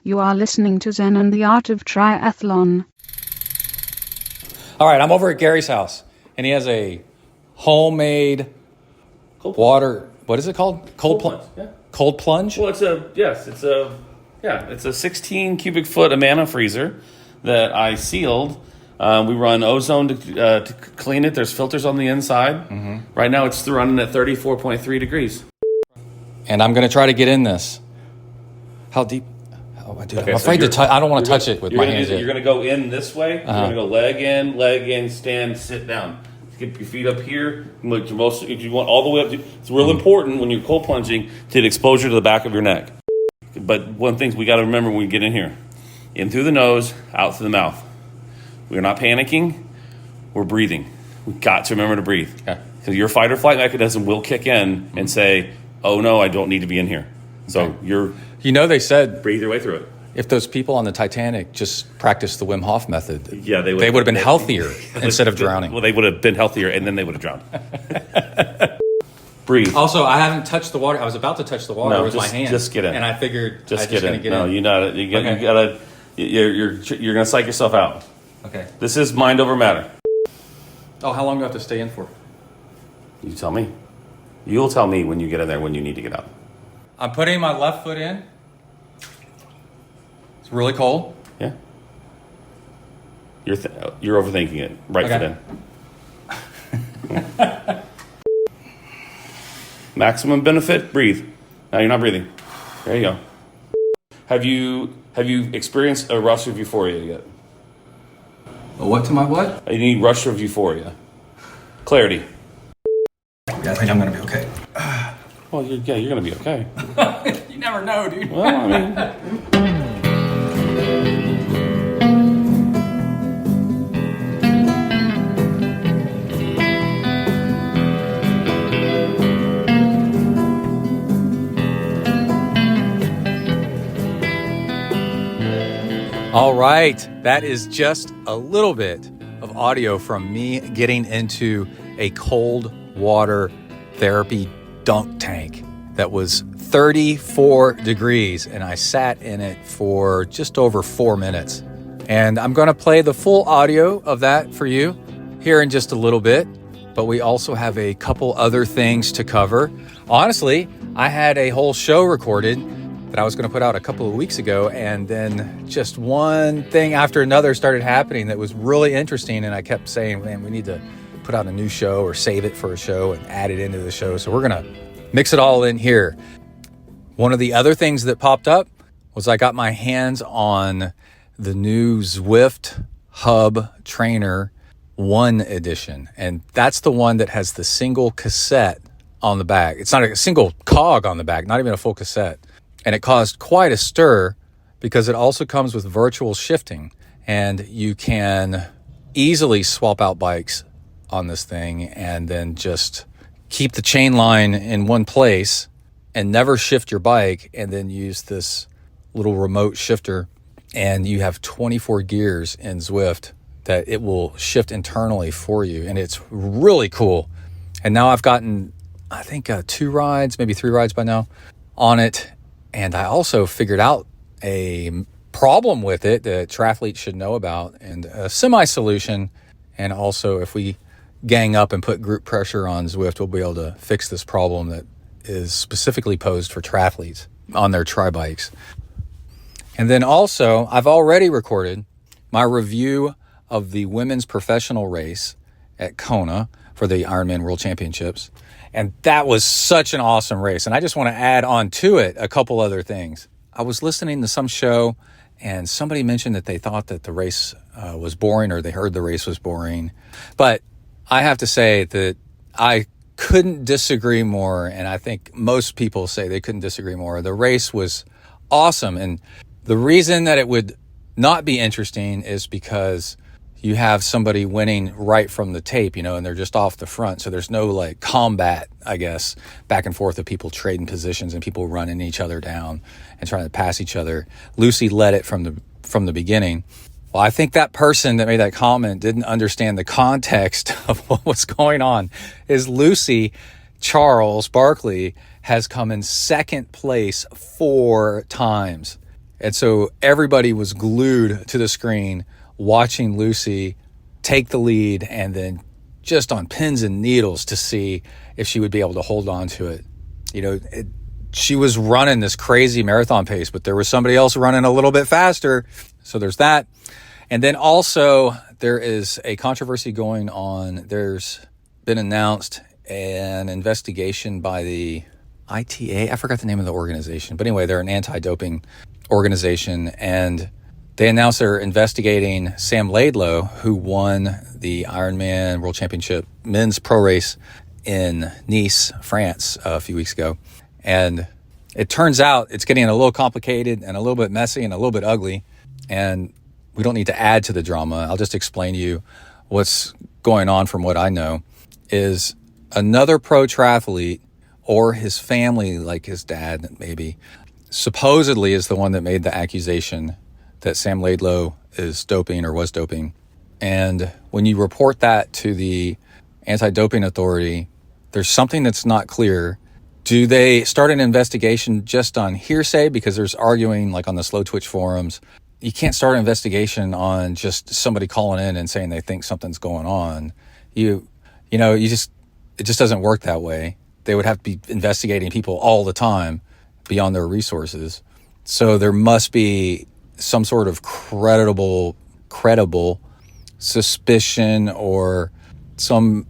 You are listening to Zen and the Art of Triathlon. All right, I'm over at Gary's house, and he has a homemade water. What is it called? Cold plunge. Yeah. Cold plunge. Well, it's a 16 cubic foot Amana freezer that I sealed. We run ozone to clean it. There's filters on the inside. Mm-hmm. Right now, it's running at 34.3 degrees. And I'm going to try to get in this. How deep? Oh, dude, okay, I'm afraid to touch. I don't want to touch it with my hands. You're going to go in this way. You're going to go leg in, stand, sit down. Get your feet up here. If you want all the way up, it's real important when you're cold plunging to get exposure to the back of your neck. But one thing we got to remember when we get in here: in through the nose, out through the mouth. We're not panicking. We're breathing. We've got to remember to breathe. Because your fight or flight mechanism will kick in and say, "Oh no, I don't need to be in here." So they said breathe your way through it. If those people on the Titanic just practiced the Wim Hof method, they would have been healthier instead of drowning. Well, they would have been healthier, and then they would have drowned. Breathe. Also, I haven't touched the water. I was about to touch the water with my hand. Just get in. And I figured just get in. No, you gotta. You're gonna psych yourself out. Okay. This is mind over matter. Oh, how long do I have to stay in for? You tell me. You'll tell me when you get in there when you need to get out. I'm putting my left foot in. It's really cold. Yeah. You're overthinking it. Right foot in. Maximum benefit, breathe. Now you're not breathing. There you go. Have you experienced a rush of euphoria yet? A what to my what? You need rush of euphoria. Clarity. Yeah, I think I'm going to be okay. Well, you're going to be okay. You never know, dude. Well, I mean... All right, that is just a little bit of audio from me getting into a cold water therapy dunk tank that was 34 degrees, and I sat in it for just over 4 minutes. And I'm going to play the full audio of that for you here in just a little bit, but we also have a couple other things to cover. Honestly, I had a whole show recorded that I was going to put out a couple of weeks ago, and then just one thing after another started happening that was really interesting, and I kept saying, man, we need to put out a new show or save it for a show and add it into the show. So we're going to mix it all in here. One of the other things that popped up was I got my hands on the new Zwift Hub Trainer 1 edition, and that's the one that has the single cassette on the back. It's not a single cog on the back, not even a full cassette. And it caused quite a stir because it also comes with virtual shifting, and you can easily swap out bikes on this thing and then just keep the chain line in one place and never shift your bike, and then use this little remote shifter, and you have 24 gears in Zwift that it will shift internally for you, and it's really cool. And now I've gotten, I think, 2 rides, maybe 3 rides by now on it. And I also figured out a problem with it that triathletes should know about, and a semi-solution. And also, if we gang up and put group pressure on Zwift, we'll be able to fix this problem that is specifically posed for triathletes on their tri-bikes. And then also, I've already recorded my review of the women's professional race at Kona for the Ironman World Championships. And that was such an awesome race. And I just want to add on to it a couple other things. I was listening to some show, and somebody mentioned that they thought that the race was boring, or they heard the race was boring. But I have to say that I couldn't disagree more. And I think most people say they couldn't disagree more. The race was awesome. And the reason that it would not be interesting is because you have somebody winning right from the tape, and they're just off the front. So there's no like combat, I guess, back and forth of people trading positions and people running each other down and trying to pass each other. Lucy led it from the beginning. Well, I think that person that made that comment didn't understand the context of what was going on. Is Lucy Charles Barkley has come in second place 4 times. And so everybody was glued to the screen watching Lucy take the lead and then just on pins and needles to see if she would be able to hold on to it. She was running this crazy marathon pace, but there was somebody else running a little bit faster. So there's that. And then also there is a controversy going on. There's been announced an investigation by the ITA. I forgot the name of the organization, but anyway, they're an anti-doping organization, and they announced they're investigating Sam Laidlow, who won the Ironman World Championship men's pro race in Nice, France, a few weeks ago. And it turns out it's getting a little complicated and a little bit messy and a little bit ugly. And we don't need to add to the drama. I'll just explain to you what's going on from what I know is another pro triathlete or his family, like his dad maybe, supposedly is the one that made the accusation that Sam Laidlow is doping or was doping. And when you report that to the anti-doping authority, there's something that's not clear. Do they start an investigation just on hearsay? Because there's arguing like on the Slow Twitch forums. You can't start an investigation on just somebody calling in and saying they think something's going on. It just doesn't work that way. They would have to be investigating people all the time beyond their resources. So there must be some sort of credible suspicion or some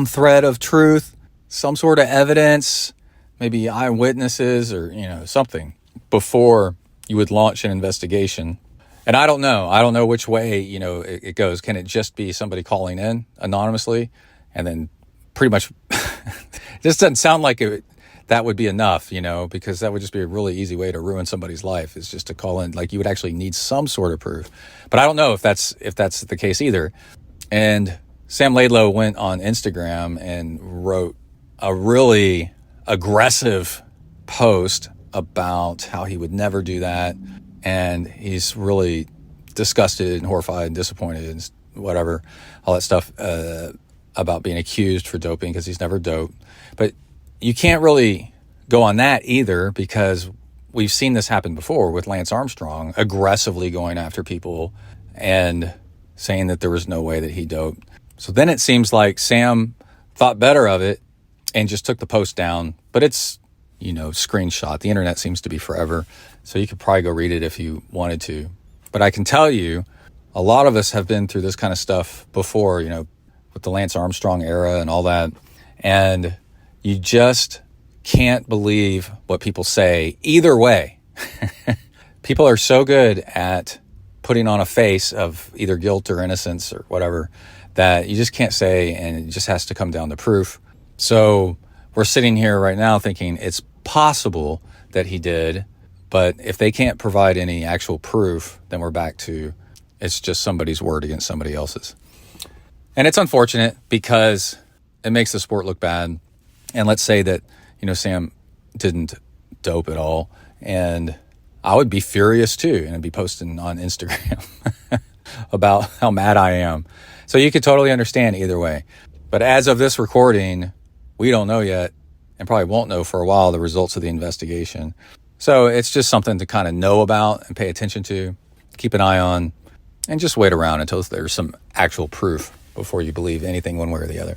thread of truth, some sort of evidence, maybe eyewitnesses or, something before you would launch an investigation. And I don't know which way, it goes. Can it just be somebody calling in anonymously and then pretty much it just doesn't sound like that would be enough, because that would just be a really easy way to ruin somebody's life is just to call in. Like you would actually need some sort of proof. But I don't know if that's the case either. And Sam Laidlow went on Instagram and wrote a really aggressive post about how he would never do that. And he's really disgusted and horrified and disappointed and whatever, all that stuff about being accused for doping because he's never doped. But you can't really go on that either because we've seen this happen before with Lance Armstrong aggressively going after people and saying that there was no way that he doped. So then it seems like Sam thought better of it and just took the post down. But it's, screenshot. The internet seems to be forever. So you could probably go read it if you wanted to. But I can tell you, a lot of us have been through this kind of stuff before, with the Lance Armstrong era and all that. And you just can't believe what people say either way. People are so good at putting on a face of either guilt or innocence or whatever that you just can't say, and it just has to come down to proof. So we're sitting here right now thinking it's possible that he did, but if they can't provide any actual proof, then we're back to it's just somebody's word against somebody else's. And it's unfortunate because it makes the sport look bad. And let's say that, Sam didn't dope at all. And I would be furious too. And I'd be posting on Instagram about how mad I am. So you could totally understand either way. But as of this recording, we don't know yet and probably won't know for a while the results of the investigation. So it's just something to kind of know about and pay attention to, keep an eye on, and just wait around until there's some actual proof before you believe anything one way or the other.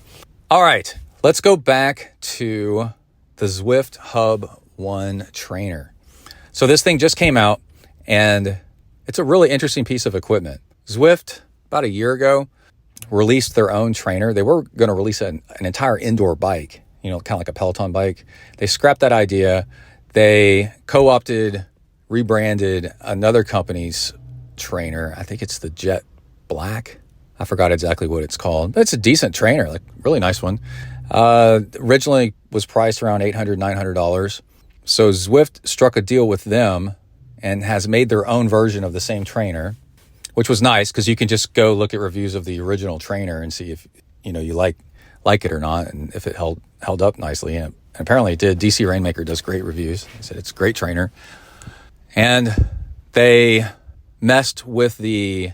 All right, let's go back to the Zwift Hub One trainer. So this thing just came out, and it's a really interesting piece of equipment. Zwift, about a year ago, released their own trainer. They were going to release an entire indoor bike, kind of like a Peloton bike. They scrapped that idea. They co-opted, rebranded another company's trainer. I think it's the Jet Black. I forgot exactly what it's called, but it's a decent trainer, like really nice one. Originally was priced around $800, $900. So Zwift struck a deal with them and has made their own version of the same trainer, which was nice because you can just go look at reviews of the original trainer and see if you like it or not, and if it held up nicely. And apparently it did. DC Rainmaker does great reviews. He said it's a great trainer. And they messed with the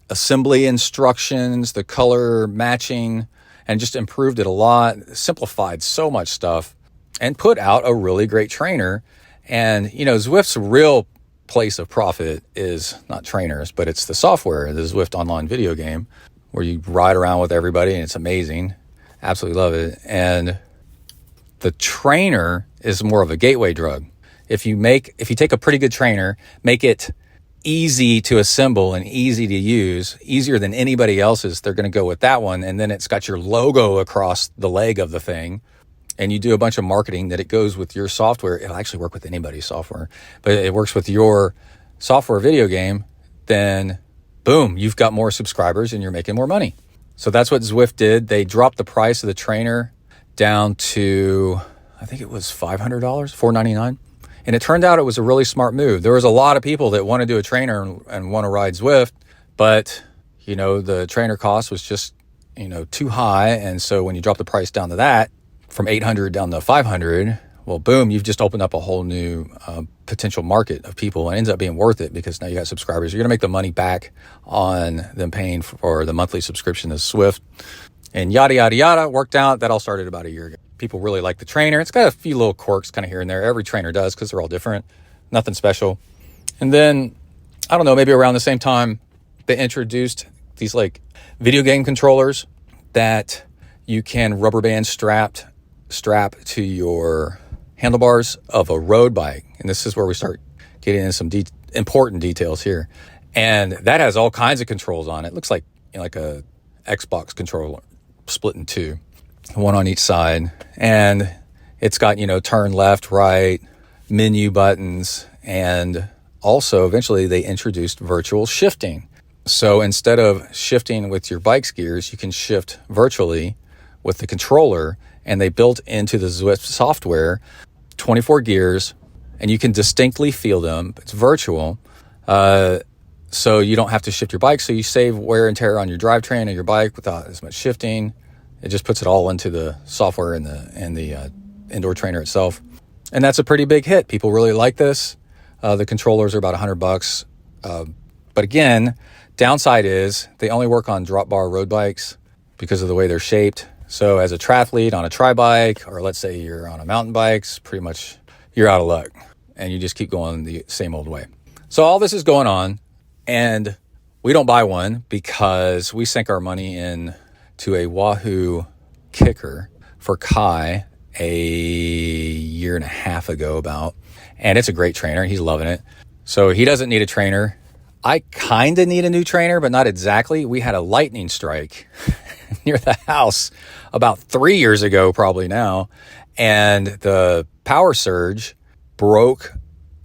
assembly instructions, the color matching, and just improved it a lot, simplified so much stuff, and put out a really great trainer. And, Zwift's real place of profit is not trainers, but it's the software, the Zwift online video game, where you ride around with everybody, and it's amazing. Absolutely love it. And the trainer is more of a gateway drug. If you take a pretty good trainer, make it easy to assemble and easy to use, easier than anybody else's, they're going to go with that one. And then it's got your logo across the leg of the thing. And you do a bunch of marketing that it goes with your software. It'll actually work with anybody's software, but it works with your software video game. Then boom, you've got more subscribers and you're making more money. So that's what Zwift did. They dropped the price of the trainer down to, I think it was $500, $499. And it turned out it was a really smart move. There was a lot of people that want to do a trainer and want to ride Zwift, but the trainer cost was just, too high. And so when you drop the price down to that, from 800 down to 500, well, boom, you've just opened up a whole new potential market of people, and it ends up being worth it because now you got subscribers. You're going to make the money back on them paying for the monthly subscription to Zwift, and yada, yada, yada. Worked out. That all started about a year ago. People really like the trainer. It's got a few little quirks kind of here and there. Every trainer does because they're all different. Nothing special. And then, I don't know, maybe around the same time, they introduced these like video game controllers that you can rubber band strap to your handlebars of a road bike. And this is where we start getting into some important details here. And that has all kinds of controls on it. It looks like like a Xbox controller split in two, one on each side. And it's got, turn left, right, menu buttons. And also eventually they introduced virtual shifting. So instead of shifting with your bike's gears, you can shift virtually with the controller. And they built into the Zwift software 24 gears, and you can distinctly feel them. It's virtual, so you don't have to shift your bike. So you save wear and tear on your drivetrain of your bike without as much shifting. It just puts it all into the software and the indoor trainer itself, and that's a pretty big hit. People really like this. The controllers are about $100, but again, downside is they only work on drop bar road bikes because of the way they're shaped. So as a triathlete on a tri-bike, or let's say you're on a mountain bike, pretty much you're out of luck and you just keep going the same old way. So all this is going on, and we don't buy one because we sink our money in to a Wahoo kicker for Kai a year and a half ago about, and it's a great trainer. He's loving it. So he doesn't need a trainer. I kind of need a new trainer, but not exactly. We had a lightning strike near the house about 3 years ago, probably now. And the power surge broke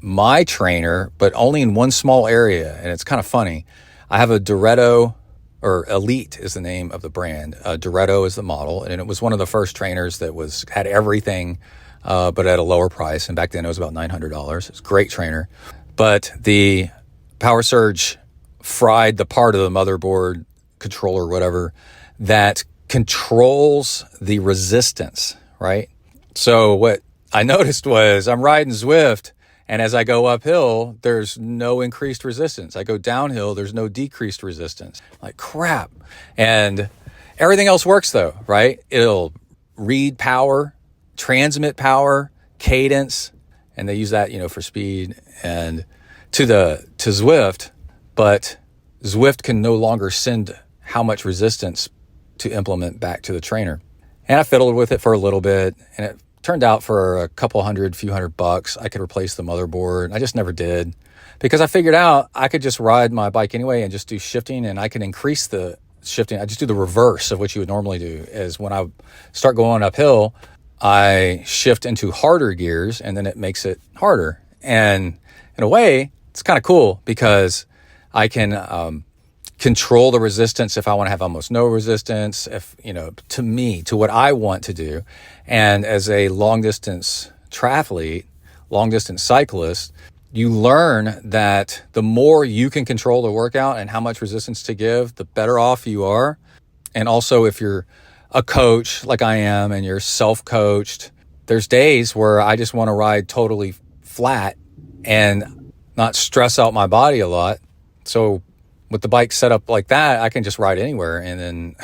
my trainer, but only in one small area. And it's kind of funny. I have a Duretto, or Elite is the name of the brand. Duretto is the model. And it was one of the first trainers that had everything, but at a lower price. And back then it was about $900. It's a great trainer. But the power surge fried the part of the motherboard, controller, whatever, that controls the resistance, right? So what I noticed was I'm riding Zwift, and as I go uphill, there's no increased resistance. I go downhill, there's no decreased resistance. Like crap. And everything else works though, right? It'll read power, transmit power, cadence, and they use that, for speed and to Zwift, but Zwift can no longer send how much resistance to implement back to the trainer. And I fiddled with it for a little bit, and it turned out for a few $100 I could replace the motherboard. I just never did because I figured out I could just ride my bike anyway and just do shifting, and I can increase the shifting. I just do the reverse of what you would normally do. Is when I start going uphill, I shift into harder gears, and then it makes it harder. And in a way, it's kind of cool because I can control the resistance if I want to have almost no resistance, if, to what I want to do. And as a long distance triathlete, long distance cyclist, you learn that the more you can control the workout and how much resistance to give, the better off you are. And also if you're a coach like I am and you're self-coached, there's days where I just want to ride totally flat and not stress out my body a lot. So with the bike set up like that, I can just ride anywhere and then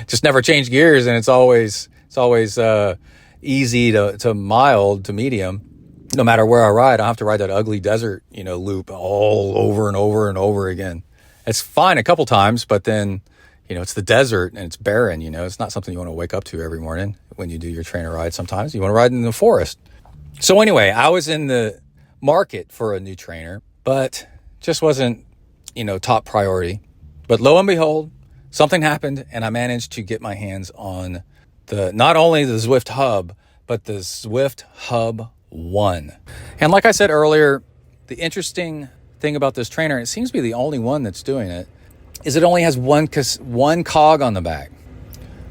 just never change gears. And it's always easy to mild to medium. no matter where I ride, I have to ride that ugly desert, loop all over and over and over again. It's fine a couple times, but then, it's the desert and it's barren, it's not something you want to wake up to every morning when you do your trainer ride. Sometimes you want to ride in the forest. So anyway, I was in the market for a new trainer, but just wasn't, top priority. But lo and behold, something happened and I managed to get my hands on not only the Zwift Hub, but the Zwift Hub One. And like I said earlier, the interesting thing about this trainer, it seems to be the only one that's doing it, is it only has one cog on the back.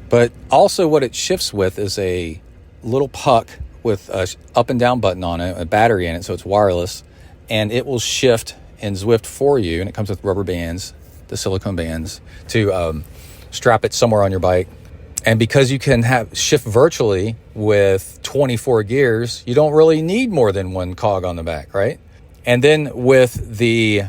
But also what it shifts with is a little puck with a up and down button on it, a battery in it, so it's wireless, and it will shift in Zwift for you, and it comes with rubber bands, the silicone bands, to strap it somewhere on your bike. And because you can shift virtually with 24 gears, you don't really need more than one cog on the back, right? And then with the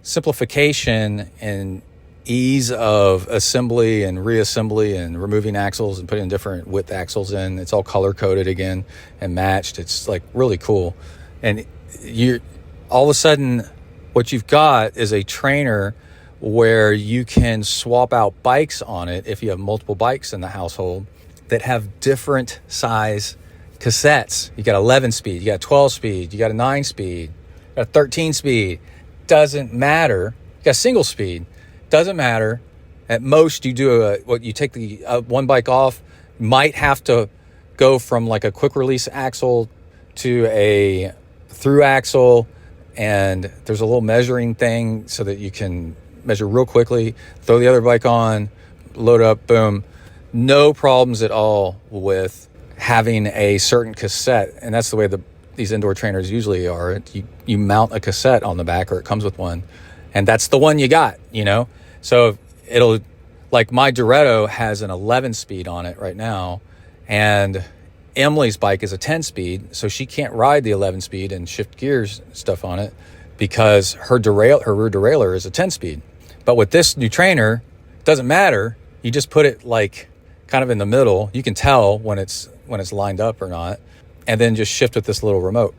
simplification and ease of assembly and reassembly and removing axles and putting different width axles in, it's all color coded again and matched. It's like really cool. And all of a sudden what you've got is a trainer where you can swap out bikes on it if you have multiple bikes in the household that have different size cassettes. You got 11 speed, you got 12 speed, you got a 9 speed, you got a 13 speed. Doesn't matter. You got single speed. Doesn't matter. At most, you do you take the one bike off, might have to go from like a quick release axle to a through axle, and there's a little measuring thing so that you can measure real quickly, throw the other bike on, load up, boom. No problems at all with having a certain cassette. And that's the way these indoor trainers usually are. You mount a cassette on the back, or it comes with one, and that's the one you got, So it'll, like my Duretto has an 11 speed on it right now, and Emily's bike is a 10 speed, so she can't ride the 11 speed and shift gears and stuff on it because her rear derailleur is a 10 speed. But with this new trainer, it doesn't matter. You just put it like kind of in the middle. You can tell when it's lined up or not, and then just shift with this little remote.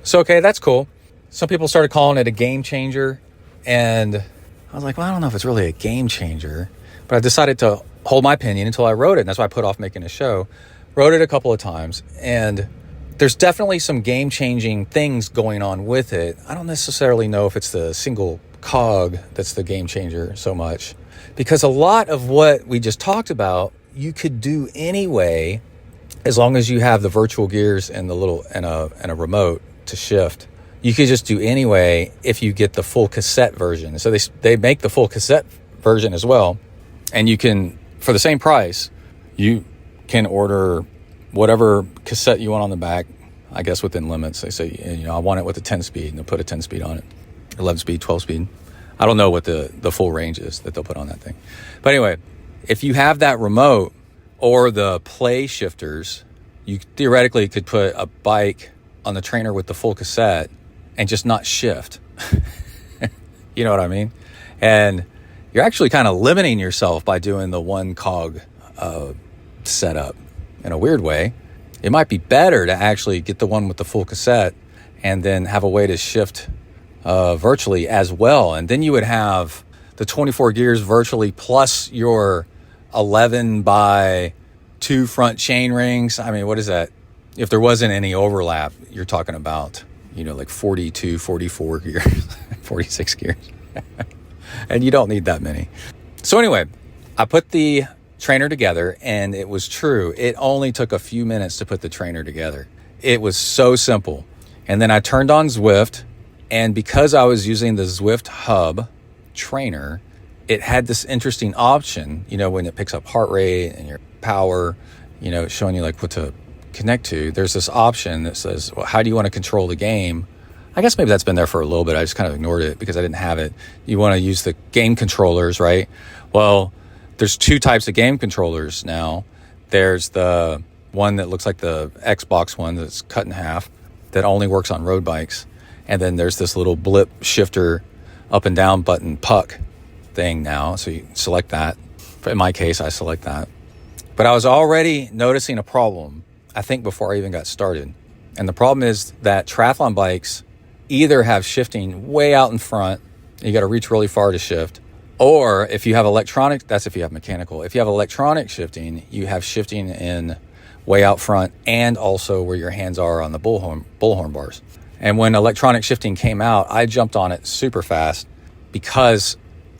So, okay, that's cool. Some people started calling it a game changer, and I was like, well, I don't know if it's really a game changer, but I decided to hold my opinion until I rode it, and that's why I put off making a show. Rode it a couple of times, and there's definitely some game-changing things going on with it. I don't necessarily know if it's the single cog that's the game changer so much, because a lot of what we just talked about you could do anyway, as long as you have the virtual gears and a remote to shift. You could just do anyway if you get the full cassette version. So they make the full cassette version as well, and you can, for the same price, you can order whatever cassette you want on the back, I guess within limits. They say, I want it with a 10 speed, and they'll put a 10 speed on it. 11 speed, 12 speed. I don't know what the full range is that they'll put on that thing. But anyway, if you have that remote or the play shifters, you theoretically could put a bike on the trainer with the full cassette and just not shift. You know what I mean? And you're actually kind of limiting yourself by doing the one cog setup in a weird way. It might be better to actually get the one with the full cassette and then have a way to shift virtually as well. And then you would have the 24 gears virtually plus your 11 by 2 front chain rings. I mean, what is that? If there wasn't any overlap, you're talking about, like 42, 44 gears, 46 gears. And you don't need that many. So anyway, I put the trainer together, and it was true. It only took a few minutes to put the trainer together. It was so simple. And then I turned on Zwift, and because I was using the Zwift Hub trainer, it had this interesting option, when it picks up heart rate and your power, showing you like what to connect to. There's this option that says, well, how do you want to control the game? I guess maybe that's been there for a little bit. I just kind of ignored it because I didn't have it. You want to use the game controllers, right? Well, there's 2 types of game controllers now. There's the one that looks like the Xbox one that's cut in half that only works on road bikes. And then there's this little blip shifter up and down button puck thing now. So you select that. In my case, I select that. But I was already noticing a problem, I think before I even got started. And the problem is that triathlon bikes either have shifting way out in front, you got to reach really far to shift, or if you have electronic, that's if you have mechanical. If you have electronic shifting, you have shifting in way out front and also where your hands are on the bullhorn bars. And when electronic shifting came out, I jumped on it super fast because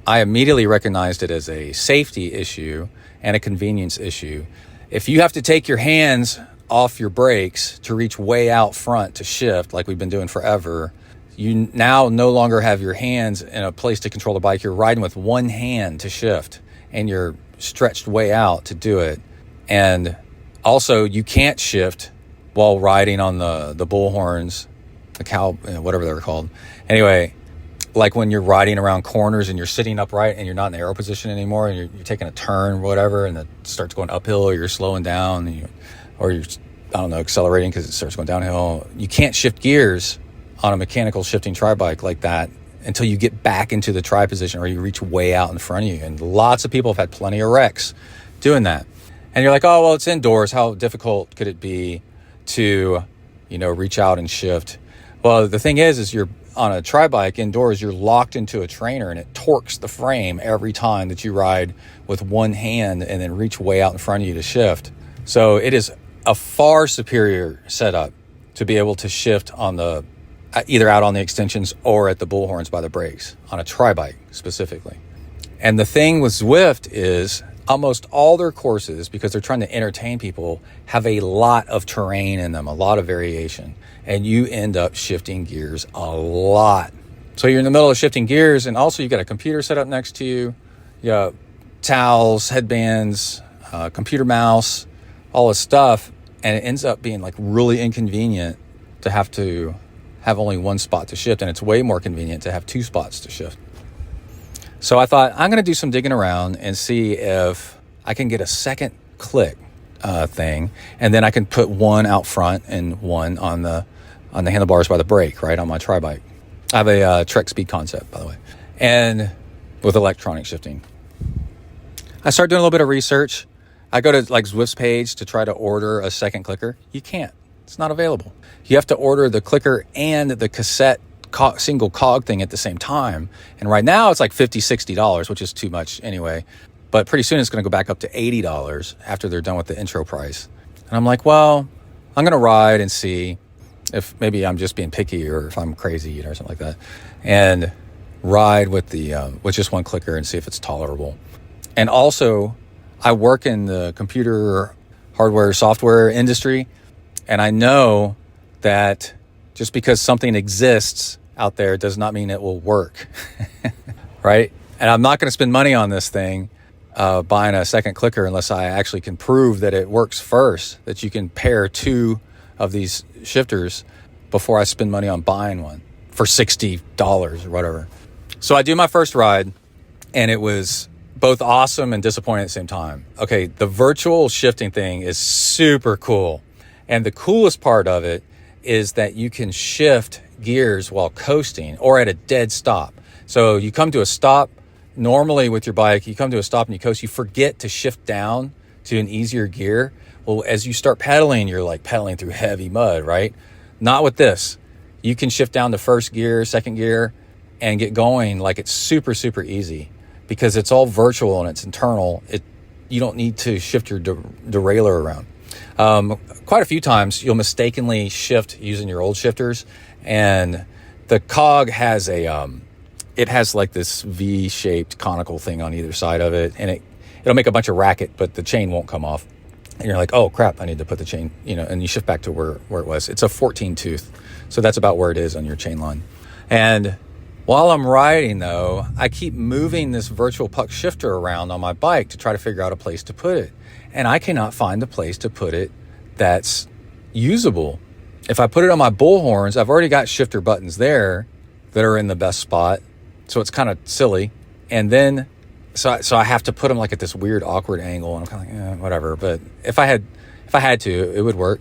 I immediately recognized it as a safety issue and a convenience issue. If you have to take your hands off your brakes to reach way out front to shift, like we've been doing forever, you now no longer have your hands in a place to control the bike. You're riding with one hand to shift, and you're stretched way out to do it. And also, you can't shift while riding on the bullhorns, the cow, whatever they're called. Anyway, like when you're riding around corners and you're sitting upright and you're not in the arrow position anymore, and you're taking a turn or whatever, and it starts going uphill, or you're slowing down, or you're, I don't know, accelerating because it starts going downhill. You can't shift gears on a mechanical shifting tri bike like that until you get back into the tri position or you reach way out in front of you. And lots of people have had plenty of wrecks doing that. And you're like, oh, well, it's indoors. How difficult could it be to, reach out and shift? Well, the thing is you're on a tri bike indoors, you're locked into a trainer and it torques the frame every time that you ride with one hand and then reach way out in front of you to shift. So it is a far superior setup to be able to shift on the either out on the extensions or at the bullhorns by the brakes on a tri bike specifically. And the thing with Zwift is almost all their courses, because they're trying to entertain people, have a lot of terrain in them, a lot of variation, and you end up shifting gears a lot. So you're in the middle of shifting gears, and also you got a computer set up next to you, you got towels, headbands, computer mouse, all this stuff, and it ends up being like really inconvenient to have only one spot to shift, and it's way more convenient to have two spots to shift. So I thought, I'm going to do some digging around and see if I can get a second click thing, and then I can put one out front and one on the handlebars by the brake, right, on my tri bike. I have a Trek Speed Concept, by the way, and with electronic shifting. I started doing a little bit of research. I go to like Zwift's page to try to order a second clicker. You can't. It's not available. You have to order the clicker and the cassette single cog thing at the same time. And right now it's like $50, $60, which is too much anyway. But pretty soon it's going to go back up to $80 after they're done with the intro price. And I'm like, well, I'm going to ride and see if maybe I'm just being picky or if I'm crazy or something like that. And ride with with just one clicker and see if it's tolerable. And also, I work in the computer hardware software industry, and I know that just because something exists out there does not mean it will work, right? And I'm not going to spend money on this thing, buying a second clicker, unless I actually can prove that it works first, that you can pair two of these shifters before I spend money on buying one for $60 or whatever. So I do my first ride, and it was both awesome and disappointing at the same time. Okay, the virtual shifting thing is super cool. And the coolest part of it is that you can shift gears while coasting or at a dead stop. So you come to a stop, normally with your bike, you come to a stop and you coast, you forget to shift down to an easier gear. Well, as you start pedaling, you're like pedaling through heavy mud, right? Not with this. You can shift down to first gear, second gear, and get going like it's super, super easy because it's all virtual and it's internal. You don't need to shift your derailleur around. Quite a few times you'll mistakenly shift using your old shifters, and the cog has it has like this V-shaped conical thing on either side of it, and it'll make a bunch of racket, but the chain won't come off. And you're like, oh crap, I need to put the chain, and you shift back to where it was. It's a 14 tooth. So that's about where it is on your chain line. And while I'm riding though, I keep moving this virtual puck shifter around on my bike to try to figure out a place to put it. And I cannot find a place to put it that's usable. If I put it on my bullhorns, I've already got shifter buttons there that are in the best spot. So it's kind of silly. And then, so I have to put them like at this weird, awkward angle. And I'm kind of like, whatever. But if I had to, it would work.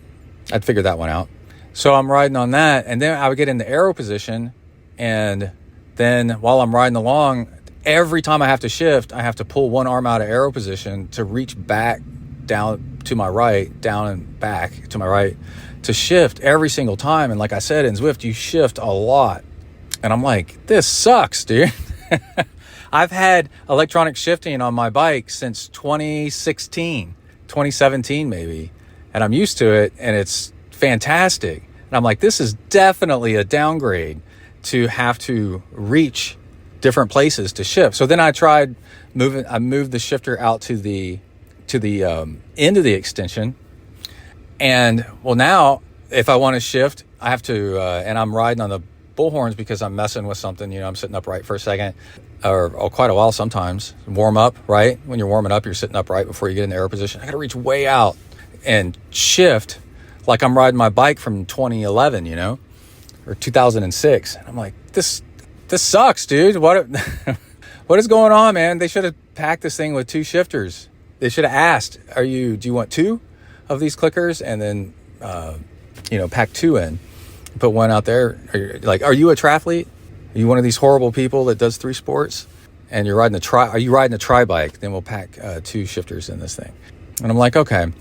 I'd figure that one out. So I'm riding on that. And then I would get in the arrow position. And then while I'm riding along, every time I have to shift, I have to pull one arm out of arrow position to reach back down to my right, down and back to my right, to shift every single time. And like I said, in Zwift, you shift a lot. And I'm like, this sucks, dude. I've had electronic shifting on my bike since 2016, 2017 maybe. And I'm used to it, and it's fantastic. And I'm like, this is definitely a downgrade to have to reach different places to shift. So then I moved the shifter out to the end of the extension. And well, now if I want to shift, I have to, and I'm riding on the bullhorns because I'm messing with something. I'm sitting upright for a second or quite a while sometimes. Warm up, right? When you're warming up, you're sitting upright before you get in the air position. I got to reach way out and shift like I'm riding my bike from 2011, or 2006. And I'm like, this sucks, dude. What is going on, man? They should have packed this thing with 2 shifters. They should have asked, do you want 2 of these clickers? And then, pack 2 in. Put one out there. Are you a triathlete? Are you one of these horrible people that does 3 sports? And you're riding are you riding a tri bike? Then we'll pack 2 shifters in this thing. And I'm like, okay.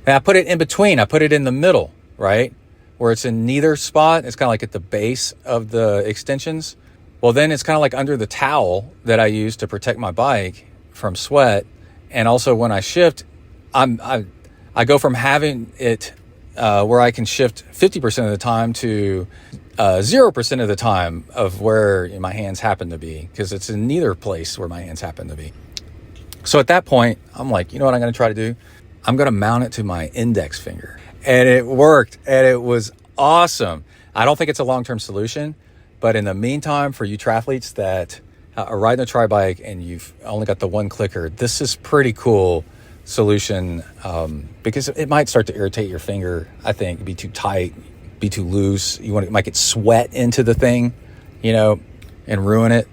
And I put it in between. I put it in the middle, right? Where it's in neither spot. It's kind of like at the base of the extensions. Well, then it's kind of like under the towel that I use to protect my bike from sweat. And also when I shift, I go from having it where I can shift 50% of the time to 0% of the time of where my hands happen to be, because it's in neither place where my hands happen to be. So at that point, I'm like, you know what I'm going to try to do? I'm going to mount it to my index finger. And it worked, and it was awesome. I don't think it's a long-term solution, but in the meantime, for you triathletes that are riding a tri bike and you've only got the 1 clicker, this is pretty cool solution, because it might start to irritate your finger. I think be too tight, be too loose. You might get sweat into the thing, and ruin it.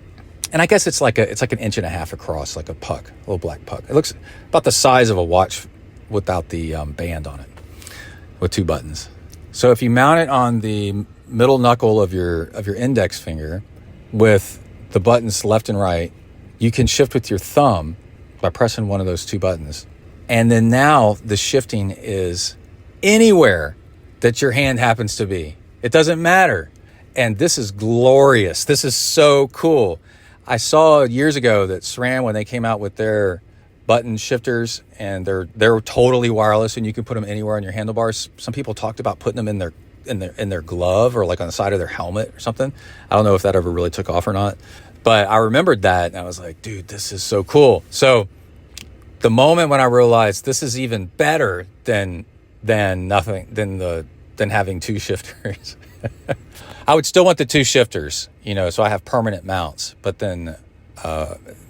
And I guess it's like an 1.5 inches across, like a puck, a little black puck. It looks about the size of a watch without the band on it, with 2 buttons. So if you mount it on the middle knuckle of your index finger with the buttons left and right, you can shift with your thumb by pressing one of those 2 buttons. And then now the shifting is anywhere that your hand happens to be. It doesn't matter. And this is glorious. This is so cool. I saw years ago that SRAM, when they came out with their button shifters, and they're totally wireless and you can put them anywhere on your handlebars. Some people talked about putting them in their glove or like on the side of their helmet or something. I don't know if that ever really took off or not, but I remembered that and I was like, dude, this is so cool. So the moment when I realized this is even better than having 2 shifters, I would still want the 2 shifters, so I have permanent mounts, but then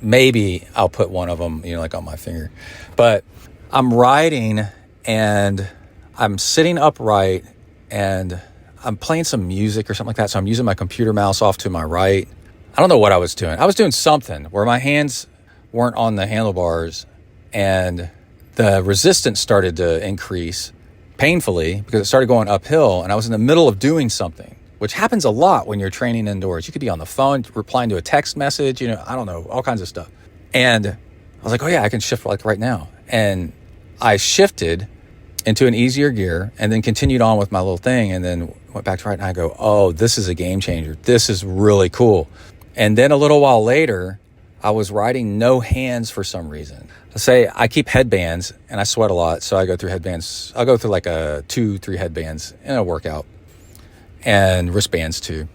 maybe I'll put one of them, like on my finger. But I'm riding and I'm sitting upright and I'm playing some music or something like that. So I'm using my computer mouse off to my right. I don't know what I was doing. I was doing something where my hands weren't on the handlebars and the resistance started to increase painfully because it started going uphill, and I was in the middle of doing something, which happens a lot when you're training indoors. You could be on the phone replying to a text message, I don't know, all kinds of stuff. And I was like, oh yeah, I can shift like right now. And I shifted into an easier gear and then continued on with my little thing and then went back to right, and I go, oh, this is a game changer. This is really cool. And then a little while later, I was riding no hands for some reason. Let's say I keep headbands and I sweat a lot, so I go through headbands. I'll go through like 2-3 headbands in a workout, and wristbands too.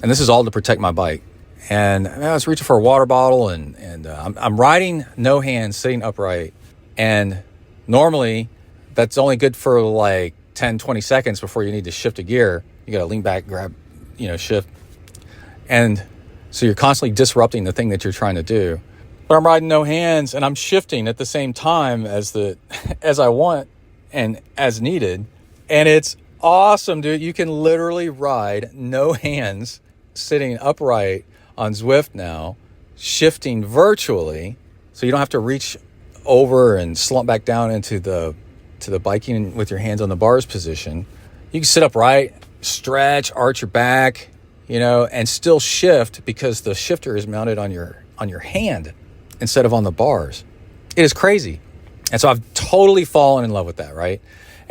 And this is all to protect my bike. And I was reaching for a water bottle and I'm riding no hands, sitting upright. And normally that's only good for like 10-20 seconds before you need to shift a gear. You got to lean back, grab, shift. And so you're constantly disrupting the thing that you're trying to do. But I'm riding no hands and I'm shifting at the same time as I want and as needed. And it's awesome, dude. You can literally ride no hands, sitting upright on Zwift now, shifting virtually. So you don't have to reach over and slump back down into the biking with your hands on the bars position. You can sit upright, stretch, arch your back, and still shift because the shifter is mounted on your hand instead of on the bars. It is crazy. And so I've totally fallen in love with that, right?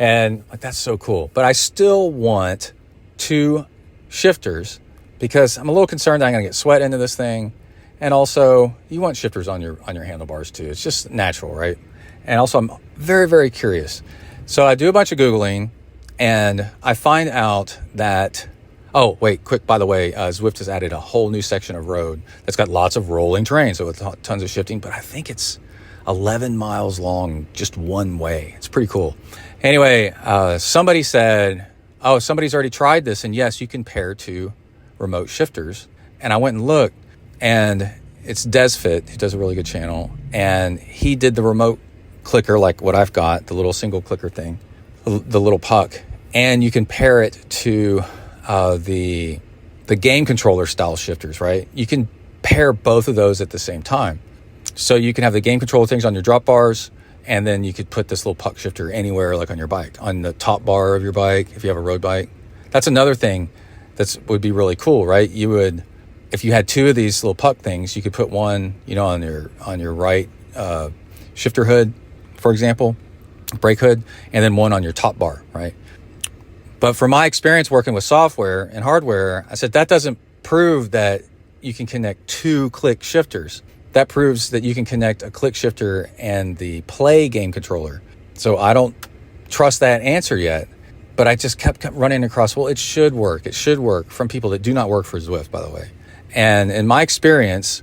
And like, that's so cool. But I still want 2 shifters because I'm a little concerned that I'm going to get sweat into this thing. And also, you want shifters on your handlebars too. It's just natural, right? And also, I'm very, very curious. So I do a bunch of Googling, and I find out that, oh, wait, quick, by the way, Zwift has added a whole new section of road that's got lots of rolling terrain, so with tons of shifting, but I think it's 11 miles long, just one way. It's pretty cool. Anyway, somebody said, oh, somebody's already tried this, and yes, you can pair 2 remote shifters. And I went and looked, and it's DesFit, who does a really good channel, and he did the remote clicker like what I've got, the little single clicker thing, the little puck, and you can pair it to the game controller style shifters, right? You can pair both of those at the same time. So you can have the game controller things on your drop bars, and then you could put this little puck shifter anywhere, like on your bike, on the top bar of your bike, if you have a road bike. That's another thing would be really cool, right? You would, if you had 2 of these little puck things, you could put one, on your right shifter hood, for example, brake hood, and then one on your top bar, right? But from my experience working with software and hardware, I said that doesn't prove that you can connect 2 click shifters. That proves that you can connect a click shifter and the play game controller. So I don't trust that answer yet, but I just kept running across, well, it should work. It should work from people that do not work for Zwift, by the way. And in my experience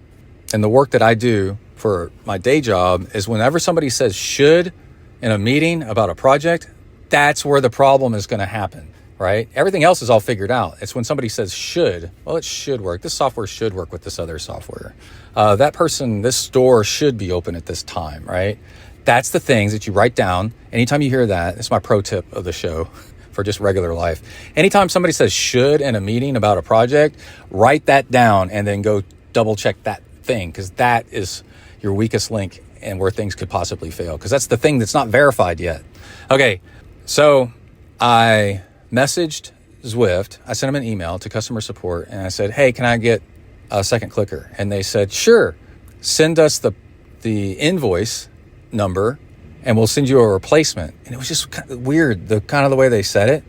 and the work that I do for my day job is whenever somebody says should in a meeting about a project, that's where the problem is going to happen, right? Everything else is all figured out. It's when somebody says should, well, it should work. This software should work with this other software. This store should be open at this time, right? That's the things that you write down. Anytime you hear that, it's my pro tip of the show for just regular life. Anytime somebody says should in a meeting about a project, write that down and then go double check that thing, because that is your weakest link and where things could possibly fail, because that's the thing that's not verified yet. Okay, so I messaged Zwift. I sent them an email to customer support, and I said, hey, can I get a second clicker? And they said, sure, send us the invoice number and we'll send you a replacement. And it was just kind of weird, the way they said it.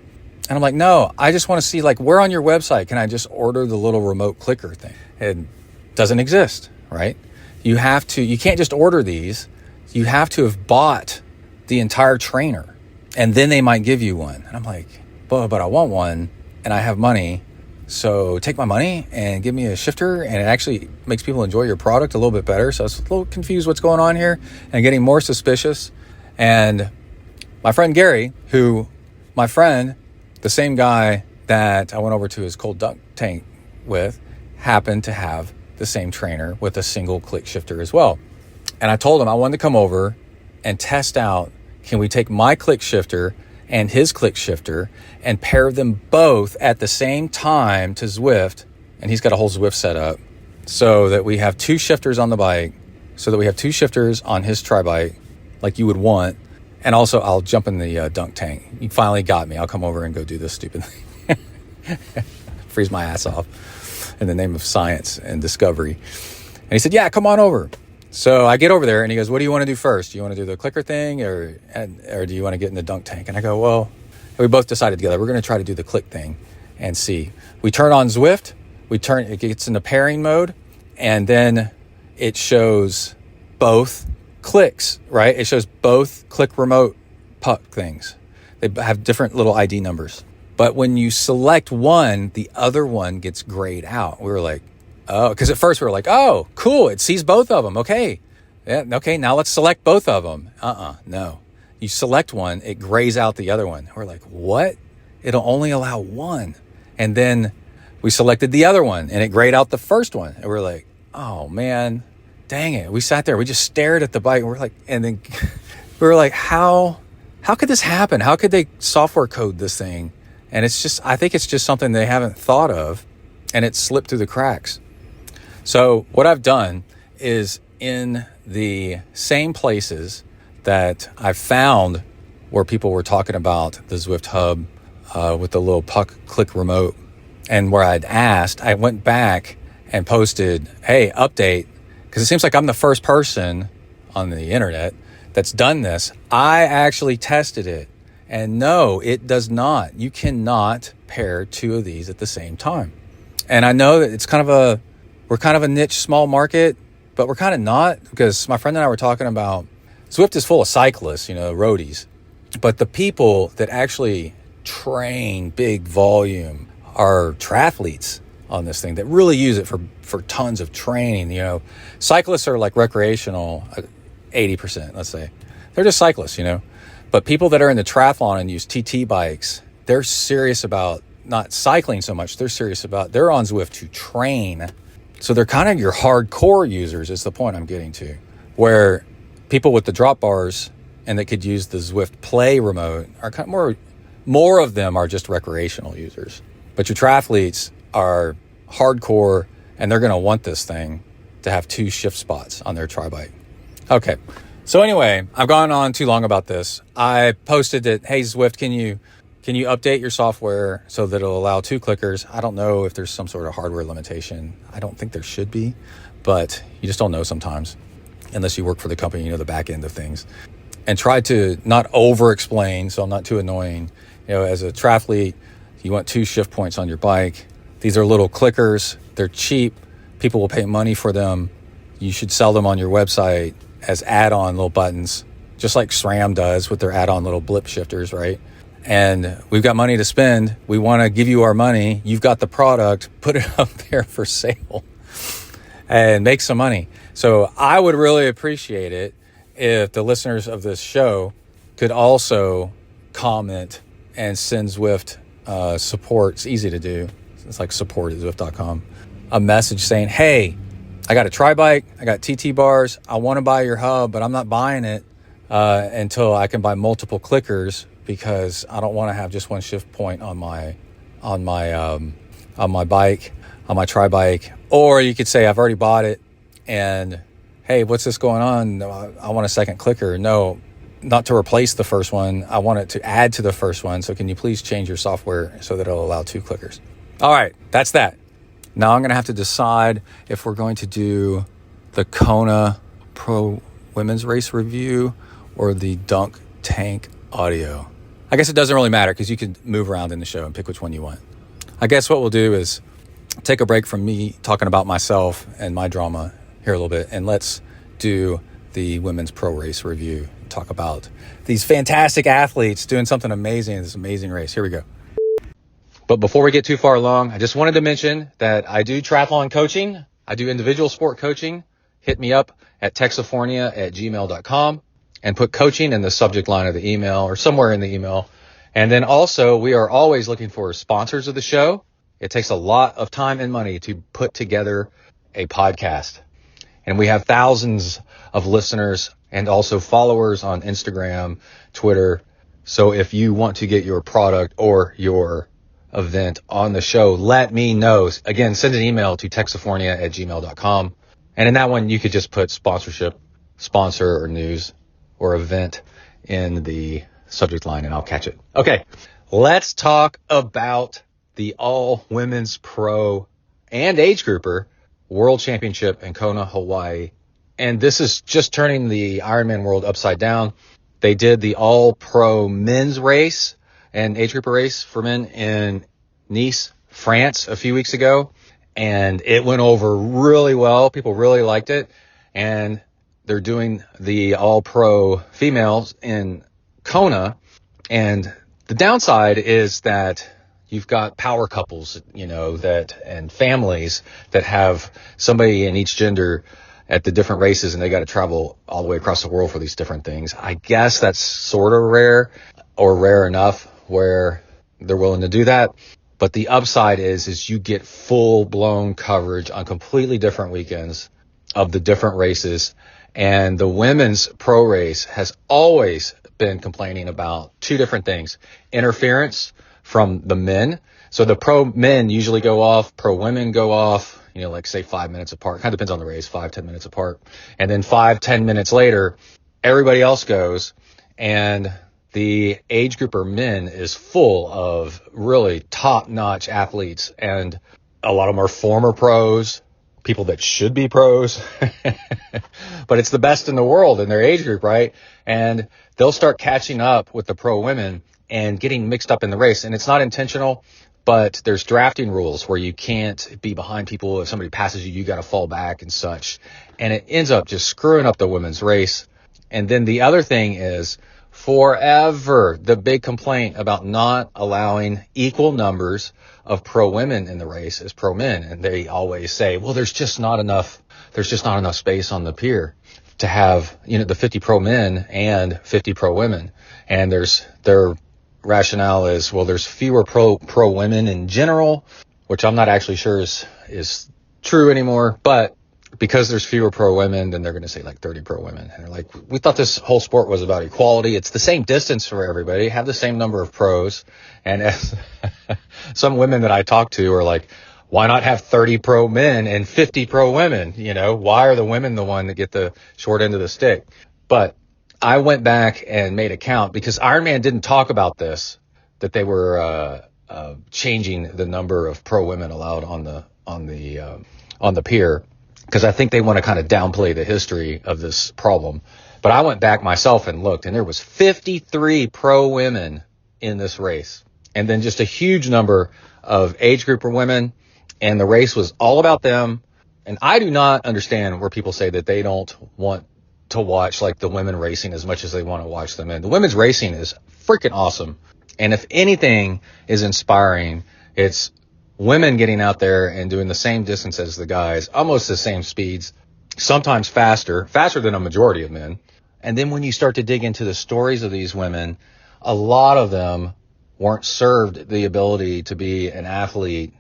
And I'm like, no, I just want to see, like, where on your website can I just order the little remote clicker thing? It doesn't exist, right? You can't just order these. You have to have bought the entire trainer, and then they might give you one. And I'm like, but I want one and I have money. So take my money and give me a shifter, and it actually makes people enjoy your product a little bit better. So I was a little confused what's going on here and getting more suspicious. And my friend Gary, the same guy that I went over to his cold dunk tank with, happened to have the same trainer with a single click shifter as well. And I told him I wanted to come over and test out, can we take my click shifter and his click shifter and pair them both at the same time to Zwift, and he's got a whole Zwift set up, so that we have 2 shifters on the bike, so that we have 2 shifters on his tri-bike like you would want. And also I'll jump in the dunk tank. You finally got me. I'll come over and go do this stupid thing. Freeze my ass off in the name of science and discovery. And he said, yeah, come on over. So I get over there and he goes, what do you want to do first? Do you want to do the clicker thing or do you want to get in the dunk tank? And I go, well, we both decided together, we're going to try to do the click thing and see. We turn on Zwift, it gets into pairing mode, and then it shows both clicks, right? It shows both click remote puck things. They have different little ID numbers. But when you select one, the other one gets grayed out. We were like, oh, because at first we were like, oh, cool, it sees both of them. Okay. Yeah, okay, now let's select both of them. No. You select one, it grays out the other one. We're like, what? It'll only allow one. And then we selected the other one, and it grayed out the first one. And we're like, oh, man, dang it. We sat there, we just stared at the bike, and then we were like, how could this happen? How could they software code this thing? And I think it's just something they haven't thought of, and it slipped through the cracks. So what I've done is, in the same places that I found where people were talking about the Zwift Hub with the little puck click remote, and where I'd asked, I went back and posted, hey, update, because it seems like I'm the first person on the internet that's done this. I actually tested it, And no, it does not. You cannot pair two of these at the same time. And I know that we're kind of a niche small market, but we're kind of not, because my friend and I were talking about Zwift is full of cyclists, roadies. But the people that actually train big volume are triathletes on this thing that really use it for tons of training. Cyclists are like recreational, 80%, let's say. They're just cyclists, But people that are in the triathlon and use TT bikes, they're serious about not cycling so much. They're on Zwift to train. So they're kind of your hardcore users is the point I'm getting to, where people with the drop bars and that could use the Zwift Play remote are kind of more of them are just recreational users. But your triathletes are hardcore, and they're going to want this thing to have 2 shift spots on their tri-bike. Okay. So anyway, I've gone on too long about this. I posted that, hey, Zwift, can you update your software so that it'll allow 2 clickers? I don't know if there's some sort of hardware limitation. I don't think there should be, but you just don't know sometimes unless you work for the company, the back end of things. And try to not over-explain so I'm not too annoying. As a triathlete, you want 2 shift points on your bike. These are little clickers. They're cheap. People will pay money for them. You should sell them on your website as add-on little buttons, just like SRAM does with their add-on little blip shifters, right? And we've got money to spend. We want to give you our money. You've got the product. Put it up there for sale and make some money. So I would really appreciate it if the listeners of this show could also comment and send Zwift support. It's easy to do. It's like support@zwift.com. A message saying, hey, I got a tri-bike, I got TT bars, I want to buy your hub, but I'm not buying it until I can buy multiple clickers, because I don't want to have just one shift point on my bike, on my tri-bike. Or you could say, I've already bought it, and hey, what's this going on? I want a second clicker. No, not to replace the first one. I want it to add to the first one. So can you please change your software so that it'll allow 2 clickers? All right, that's that. Now I'm going to have to decide if we're going to do the Kona Pro Women's Race review or the Dunk Tank audio. I guess it doesn't really matter because you can move around in the show and pick which one you want. I guess what we'll do is take a break from me talking about myself and my drama here a little bit, and let's do the Women's Pro Race review. Talk about these fantastic athletes doing something amazing in this amazing race. Here we go. But before we get too far along, I just wanted to mention that I do triathlon coaching. I do individual sport coaching. Hit me up at texafornia@gmail.com and put coaching in the subject line of the email or somewhere in the email. And then also, we are always looking for sponsors of the show. It takes a lot of time and money to put together a podcast. And we have thousands of listeners and also followers on Instagram, Twitter. So if you want to get your product or your event on the show, let me know. Again, send an email to texafornia@gmail.com. And in that one, you could just put sponsorship, sponsor, or news, or event in the subject line, and I'll catch it. Okay, let's talk about the all women's pro and age grouper World Championship in Kona, Hawaii. And this is just turning the Ironman world upside down. They did the all pro men's race and age grouper race for men in Nice, France a few weeks ago. And it went over really well. People really liked it. And they're doing the all pro females in Kona. And the downside is that you've got power couples, and families that have somebody in each gender at the different races, and they got to travel all the way across the world for these different things. I guess that's sort of rare, or rare enough where they're willing to do that. But the upside is you get full blown coverage on completely different weekends of the different races. And the women's pro race has always been complaining about 2 different things: interference from the men. So the pro men usually go off, pro women go off, like say 5 minutes apart. Kind of depends on the race, 5-10 minutes apart. And then 5-10 minutes later, everybody else goes. And the age grouper men is full of really top-notch athletes. And a lot of them are former pros, people that should be pros. But it's the best in the world in their age group, right? And they'll start catching up with the pro women and getting mixed up in the race. And it's not intentional, but there's drafting rules where you can't be behind people. If somebody passes you, you got to fall back and such. And it ends up just screwing up the women's race. And then the other thing is, forever, the big complaint about not allowing equal numbers of pro women in the race as pro men. And they always say, well, there's just not enough space on the pier to have, the 50 pro men and 50 pro women. And their rationale is, well, there's fewer pro women in general, which I'm not actually sure is true anymore, but because there's fewer pro women, then they're going to say like 30 pro women. And they're like, we thought this whole sport was about equality. It's the same distance for everybody, have the same number of pros. And as some women that I talk to are like, why not have 30 pro men and 50 pro women? Why are the women the one that get the short end of the stick? But I went back and made a count because Ironman didn't talk about this, that they were changing the number of pro women allowed on the pier, because I think they want to kind of downplay the history of this problem. But I went back myself and looked, and there was 53 pro women in this race, and then just a huge number of age grouper women, and the race was all about them. And I do not understand where people say that they don't want to watch like the women racing as much as they want to watch the men. The women's racing is freaking awesome. And if anything is inspiring, it's women getting out there and doing the same distance as the guys, almost the same speeds, sometimes faster than a majority of men. And then when you start to dig into the stories of these women, a lot of them weren't served the ability to be an athlete,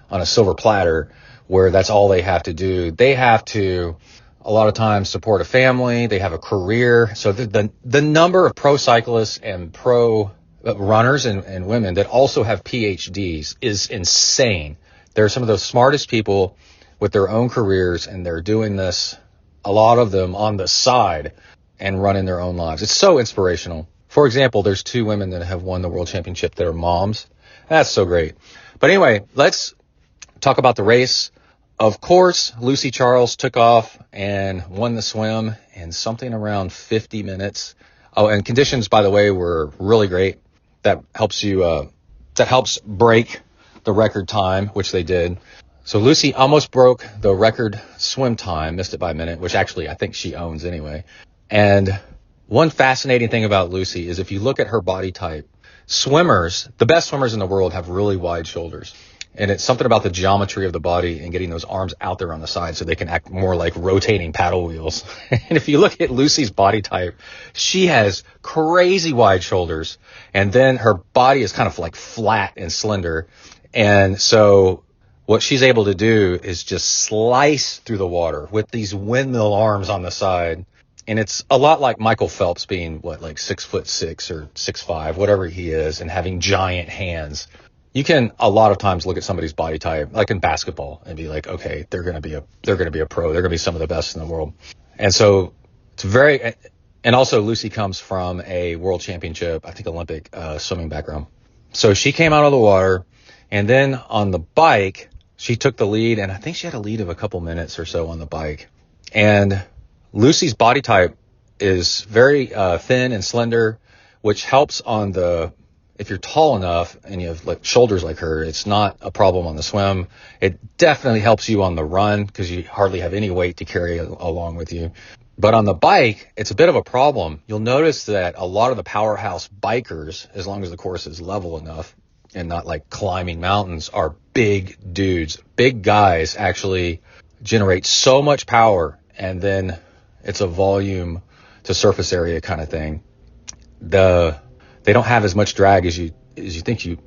on a silver platter, where that's all they have to do. They have to, a lot of times, support a family. They have a career. So the number of pro cyclists and pro runners and women that also have PhDs is insane. They're some of the smartest people with their own careers, and they're doing this, a lot of them on the side, and running their own lives. It's so inspirational. For example, there's 2 women that have won the world championship that are moms. That's so great. But anyway, let's talk about the race. Of course, Lucy Charles took off and won the swim in something around 50 minutes. Oh, and conditions, by the way, were really great. That helps break the record time, which they did. So Lucy almost broke the record swim time, missed it by a minute, which actually I think she owns anyway. And one fascinating thing about Lucy is if you look at her body type, the best swimmers in the world have really wide shoulders. And it's something about the geometry of the body and getting those arms out there on the side so they can act more like rotating paddle wheels. And if you look at Lucy's body type, she has crazy wide shoulders. And then her body is kind of like flat and slender. And so what she's able to do is just slice through the water with these windmill arms on the side. And it's a lot like Michael Phelps being, like 6'6" or 6'5", whatever he is, and having giant hands. You can a lot of times look at somebody's body type, like in basketball, and be like, okay, they're going to be a pro. They're going to be some of the best in the world. And so and also Lucy comes from a world championship, I think Olympic swimming background. So she came out of the water, and then on the bike, she took the lead, and I think she had a lead of a couple minutes or so on the bike. And Lucy's body type is very thin and slender, which helps if you're tall enough and you have like shoulders like her, it's not a problem on the swim. It definitely helps you on the run because you hardly have any weight to carry along with you. But on the bike, it's a bit of a problem. You'll notice that a lot of the powerhouse bikers, as long as the course is level enough and not like climbing mountains, are big dudes. Big guys actually generate so much power, and then it's a volume to surface area kind of thing. They don't have as much drag as you think you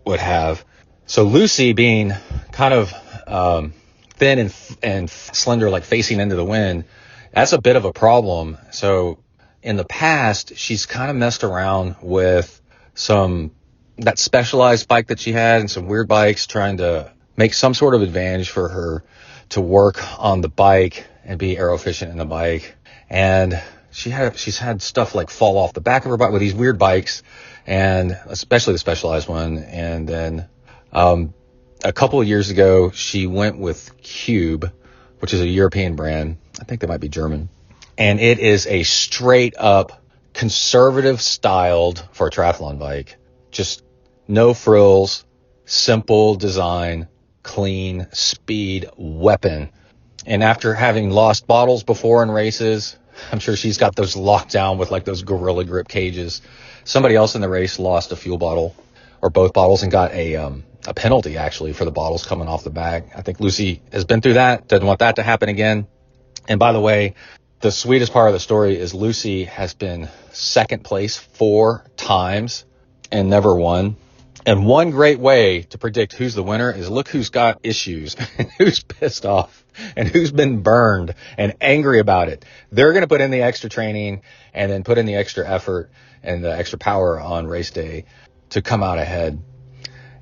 would have. So Lucy, being kind of thin and slender, like facing into the wind, that's a bit of a problem. So in the past, she's kind of messed around with that specialized bike that she had and some weird bikes, trying to make some sort of advantage for her to work on the bike and be aero efficient in the bike. And she's had stuff like fall off the back of her bike with these weird bikes, and especially the specialized one. And then a couple of years ago, she went with Cube, which is a European brand. I think they might be German. And it is a straight up conservative styled for a triathlon bike. Just no frills, simple design, clean, speed, weapon. And after having lost bottles before in races, I'm sure she's got those locked down with like those Gorilla Grip cages. Somebody else in the race lost a fuel bottle or both bottles and got a penalty actually for the bottles coming off the bag. I think Lucy has been through that, doesn't want that to happen again. And by the way, the sweetest part of the story is Lucy has been second place 4 times and never won. And one great way to predict who's the winner is look who's got issues and who's pissed off and who's been burned and angry about it. They're going to put in the extra training and then put in the extra effort and the extra power on race day to come out ahead.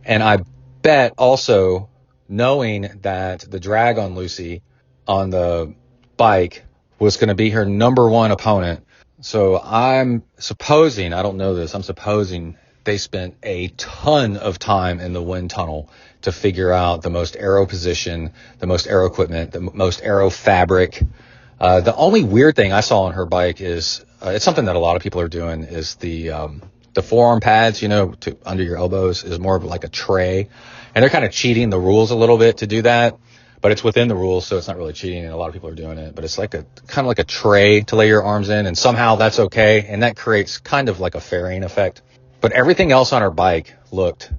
And I bet also, knowing that the drag on Lucy on the bike was going to be her number one opponent. So I'm supposing, I don't know this, I'm supposing they spent a ton of time in the wind tunnel to figure out the most aero position, the most aero equipment, the most aero fabric. The only weird thing I saw on her bike is, it's something that a lot of people are doing, is the forearm pads, to under your elbows is more of like a tray. And they're kind of cheating the rules a little bit to do that, but it's within the rules, so it's not really cheating, and a lot of people are doing it. But it's like kind of like a tray to lay your arms in, and somehow that's okay, and that creates kind of like a fairing effect. But everything else on her bike looked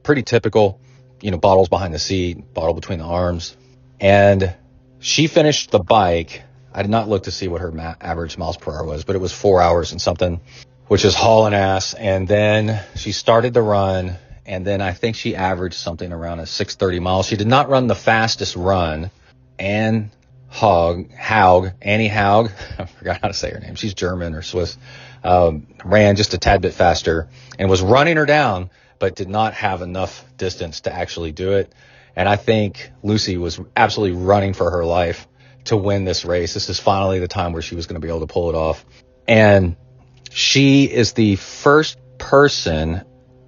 pretty typical, bottles behind the seat, bottle between the arms. And she finished the bike. I did not look to see what her average miles per hour was, but it was 4 hours and something, which is hauling ass. And then she started the run, and then I think she averaged something around a 6:30 miles. She did not run the fastest run. Annie Haug, I forgot how to say her name. She's German or Swiss. Ran just a tad bit faster and was running her down, but did not have enough distance to actually do it. And I think Lucy was absolutely running for her life to win this race. This is finally the time where she was going to be able to pull it off. And she is the first person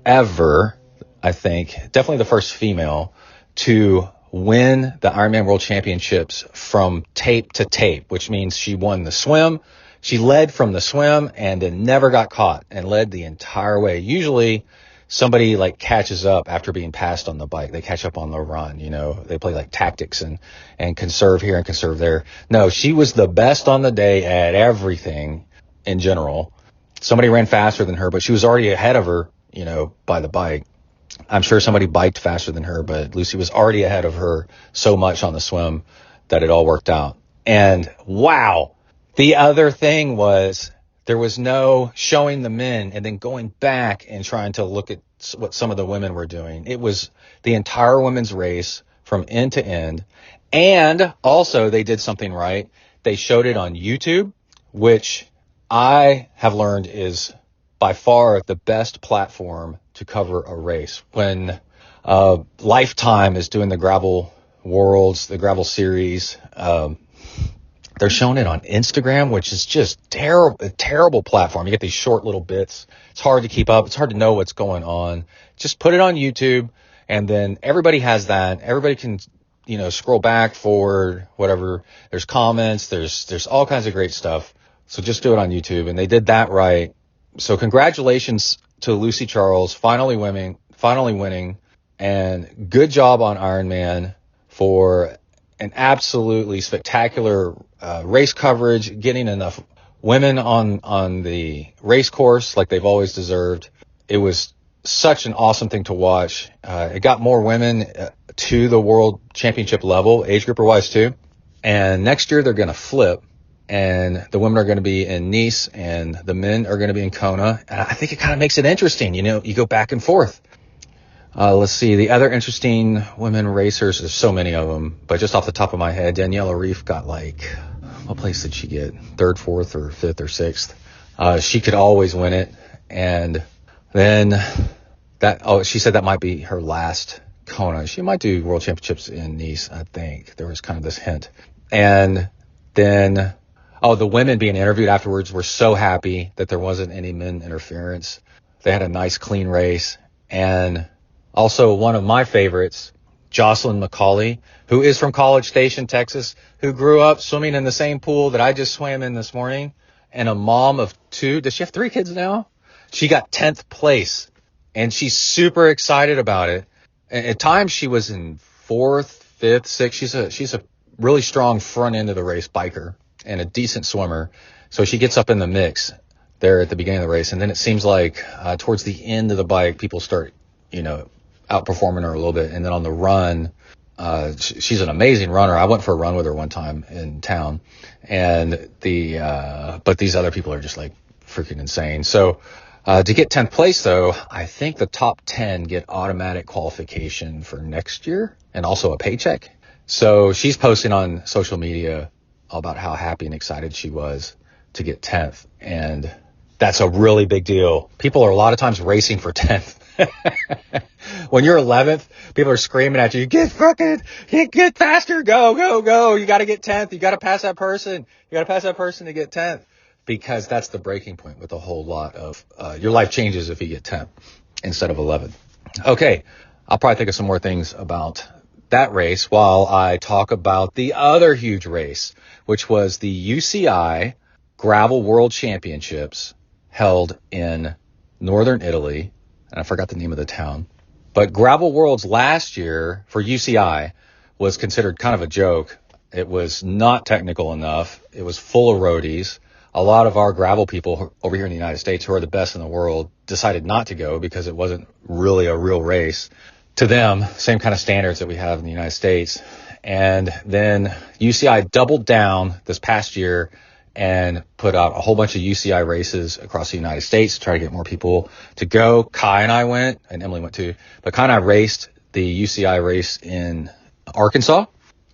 ever, I think, definitely the first female to win the Ironman World Championships from tape to tape, which means she won the swim. She led from the swim and then never got caught and led the entire way. Usually somebody like catches up after being passed on the bike. They catch up on the run, they play like tactics and conserve here and conserve there. No, she was the best on the day at everything in general. Somebody ran faster than her, but she was already ahead of her, by the bike. I'm sure somebody biked faster than her, but Lucy was already ahead of her so much on the swim that it all worked out. And wow. The other thing was there was no showing the men and then going back and trying to look at what some of the women were doing. It was the entire women's race from end to end. And also they did something right. They showed it on YouTube, which I have learned is by far the best platform to cover a race. When Lifetime is doing the Gravel Worlds, the Gravel Series, they're showing it on Instagram, which is just a terrible platform. You get these short little bits. It's hard to keep up. It's hard to know what's going on. Just put it on YouTube, and then everybody has that. Everybody can, scroll back, forward, whatever. There's comments. There's all kinds of great stuff. So just do it on YouTube, and they did that right. So congratulations to Lucy Charles, finally winning, and good job on Ironman for an absolutely spectacular race coverage, getting enough women on the race course like they've always deserved. It was such an awesome thing to watch. It got more women to the world championship level, age grouper wise too. And next year they're going to flip, and the women are going to be in Nice and the men are going to be in Kona. And I think it kind of makes it interesting. You go back and forth. Let's see. The other interesting women racers, there's so many of them, but just off the top of my head, Daniela Reef got what place did she get? 3rd, 4th, or 5th, or 6th. She could always win it. And then she said that might be her last Kona. She might do world championships in Nice, I think. There was kind of this hint. And then, the women being interviewed afterwards were so happy that there wasn't any men interference. They had a nice, clean race. And also one of my favorites, Jocelyn McCauley, who is from College Station, Texas, who grew up swimming in the same pool that I just swam in this morning. and a mom of 2. Does she have 3 kids now? She got 10th place, and she's super excited about it. At times she was in 4th, 5th, 6th. She's a really strong front end of the race biker and a decent swimmer. So she gets up in the mix there at the beginning of the race. And then it seems like towards the end of the bike, people start, outperforming her a little bit. And then on the run, she's an amazing runner. I went for a run with her one time in town, and but these other people are just like freaking insane. So to get 10th place, though, I think the top 10 get automatic qualification for next year and also a paycheck. So she's posting on social media about how happy and excited she was to get 10th. And that's a really big deal. People are a lot of times racing for 10th. When you're 11th, people are screaming at you, get faster, go. You got to get 10th. You got to pass that person. You got to pass that person to get 10th, because that's the breaking point with a whole lot of, your life changes if you get 10th instead of 11th. Okay. I'll probably think of some more things about that race while I talk about the other huge race, which was the UCI Gravel World Championships held in northern Italy. And I forgot the name of the town. But Gravel Worlds last year for UCI was considered kind of a joke. It was not technical enough. It was full of roadies. A lot of our gravel people over here in the United States, who are the best in the world, decided not to go because it wasn't really a real race. To them, same kind of standards that we have in the United States. And then UCI doubled down this past year and put out a whole bunch of UCI races across the United States to try to get more people to go. Kai and I went, and Emily went too. But Kai and I raced the UCI race in Arkansas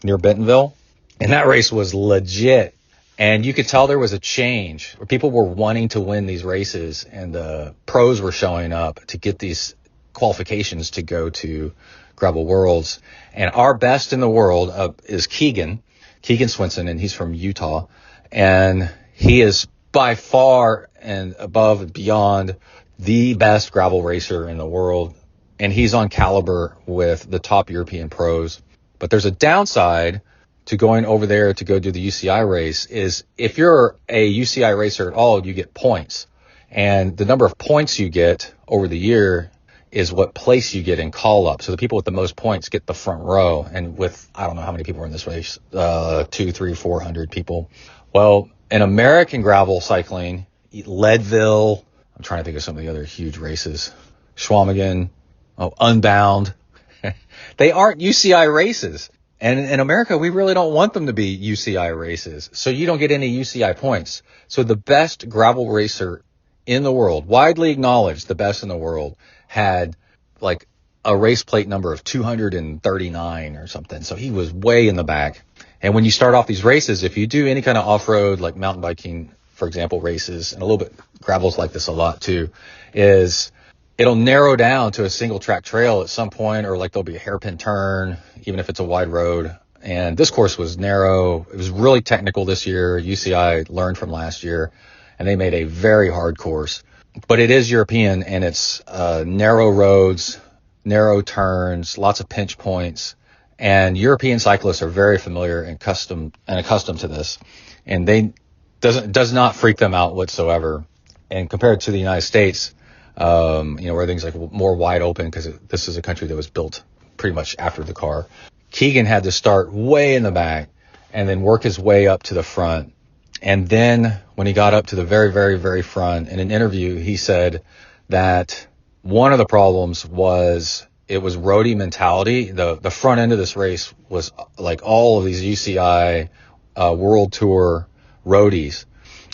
near Bentonville. And that race was legit. And you could tell there was a change where people were wanting to win these races, and the pros were showing up to get these qualifications to go to Gravel Worlds. And our best in the world is Keegan Swinson, and he's from Utah. And he is by far and above and beyond the best gravel racer in the world. And he's on caliber with the top European pros. But there's a downside to going over there to go do the UCI race is if you're a UCI racer at all, you get points. And the number of points you get over the year is what place you get in call up. So the people with the most points get the front row. And with, I don't know how many people are in this race, 200, 300, 400 people. Well, in American gravel cycling, Leadville, I'm trying to think of some of the other huge races, Schwamigan, Unbound, they aren't UCI races. And in America, we really don't want them to be UCI races. So you don't get any UCI points. So the best gravel racer in the world, widely acknowledged the best in the world, had like a race plate number of 239 or something. So he was way in the back. And when you start off these races, if you do any kind of off-road, like mountain biking, for example, races, and a little bit gravel's like this a lot too, is it'll narrow down to a single track trail at some point, or like there'll be a hairpin turn, even if it's a wide road. And this course was narrow. It was really technical this year. UCI learned from last year, and they made a very hard course. But it is European, and it's narrow roads, narrow turns, lots of pinch points. And European cyclists are very familiar and accustomed to this, and does not freak them out whatsoever. And compared to the United States, where things like more wide open, because this is a country that was built pretty much after the car. Keegan had to start way in the back and then work his way up to the front. And then when he got up to the very, very, very front, in an interview, he said that one of the problems was it was roadie mentality. The front end of this race was like all of these UCI World Tour roadies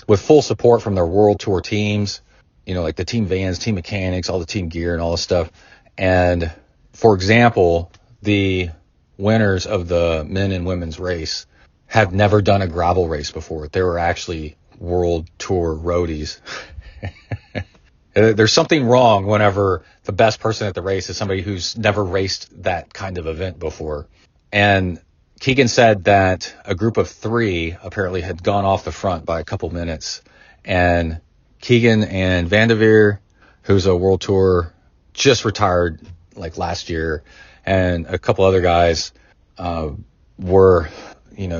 with full support from their World Tour teams, like the team vans, team mechanics, all the team gear and all this stuff. And for example, the winners of the men and women's race have never done a gravel race before. They were actually World Tour roadies. There's something wrong whenever the best person at the race is somebody who's never raced that kind of event before. And Keegan said that a group of 3 apparently had gone off the front by a couple minutes. And Keegan and Vanderveer, who's a World Tour, just retired like last year, and a couple other guys were,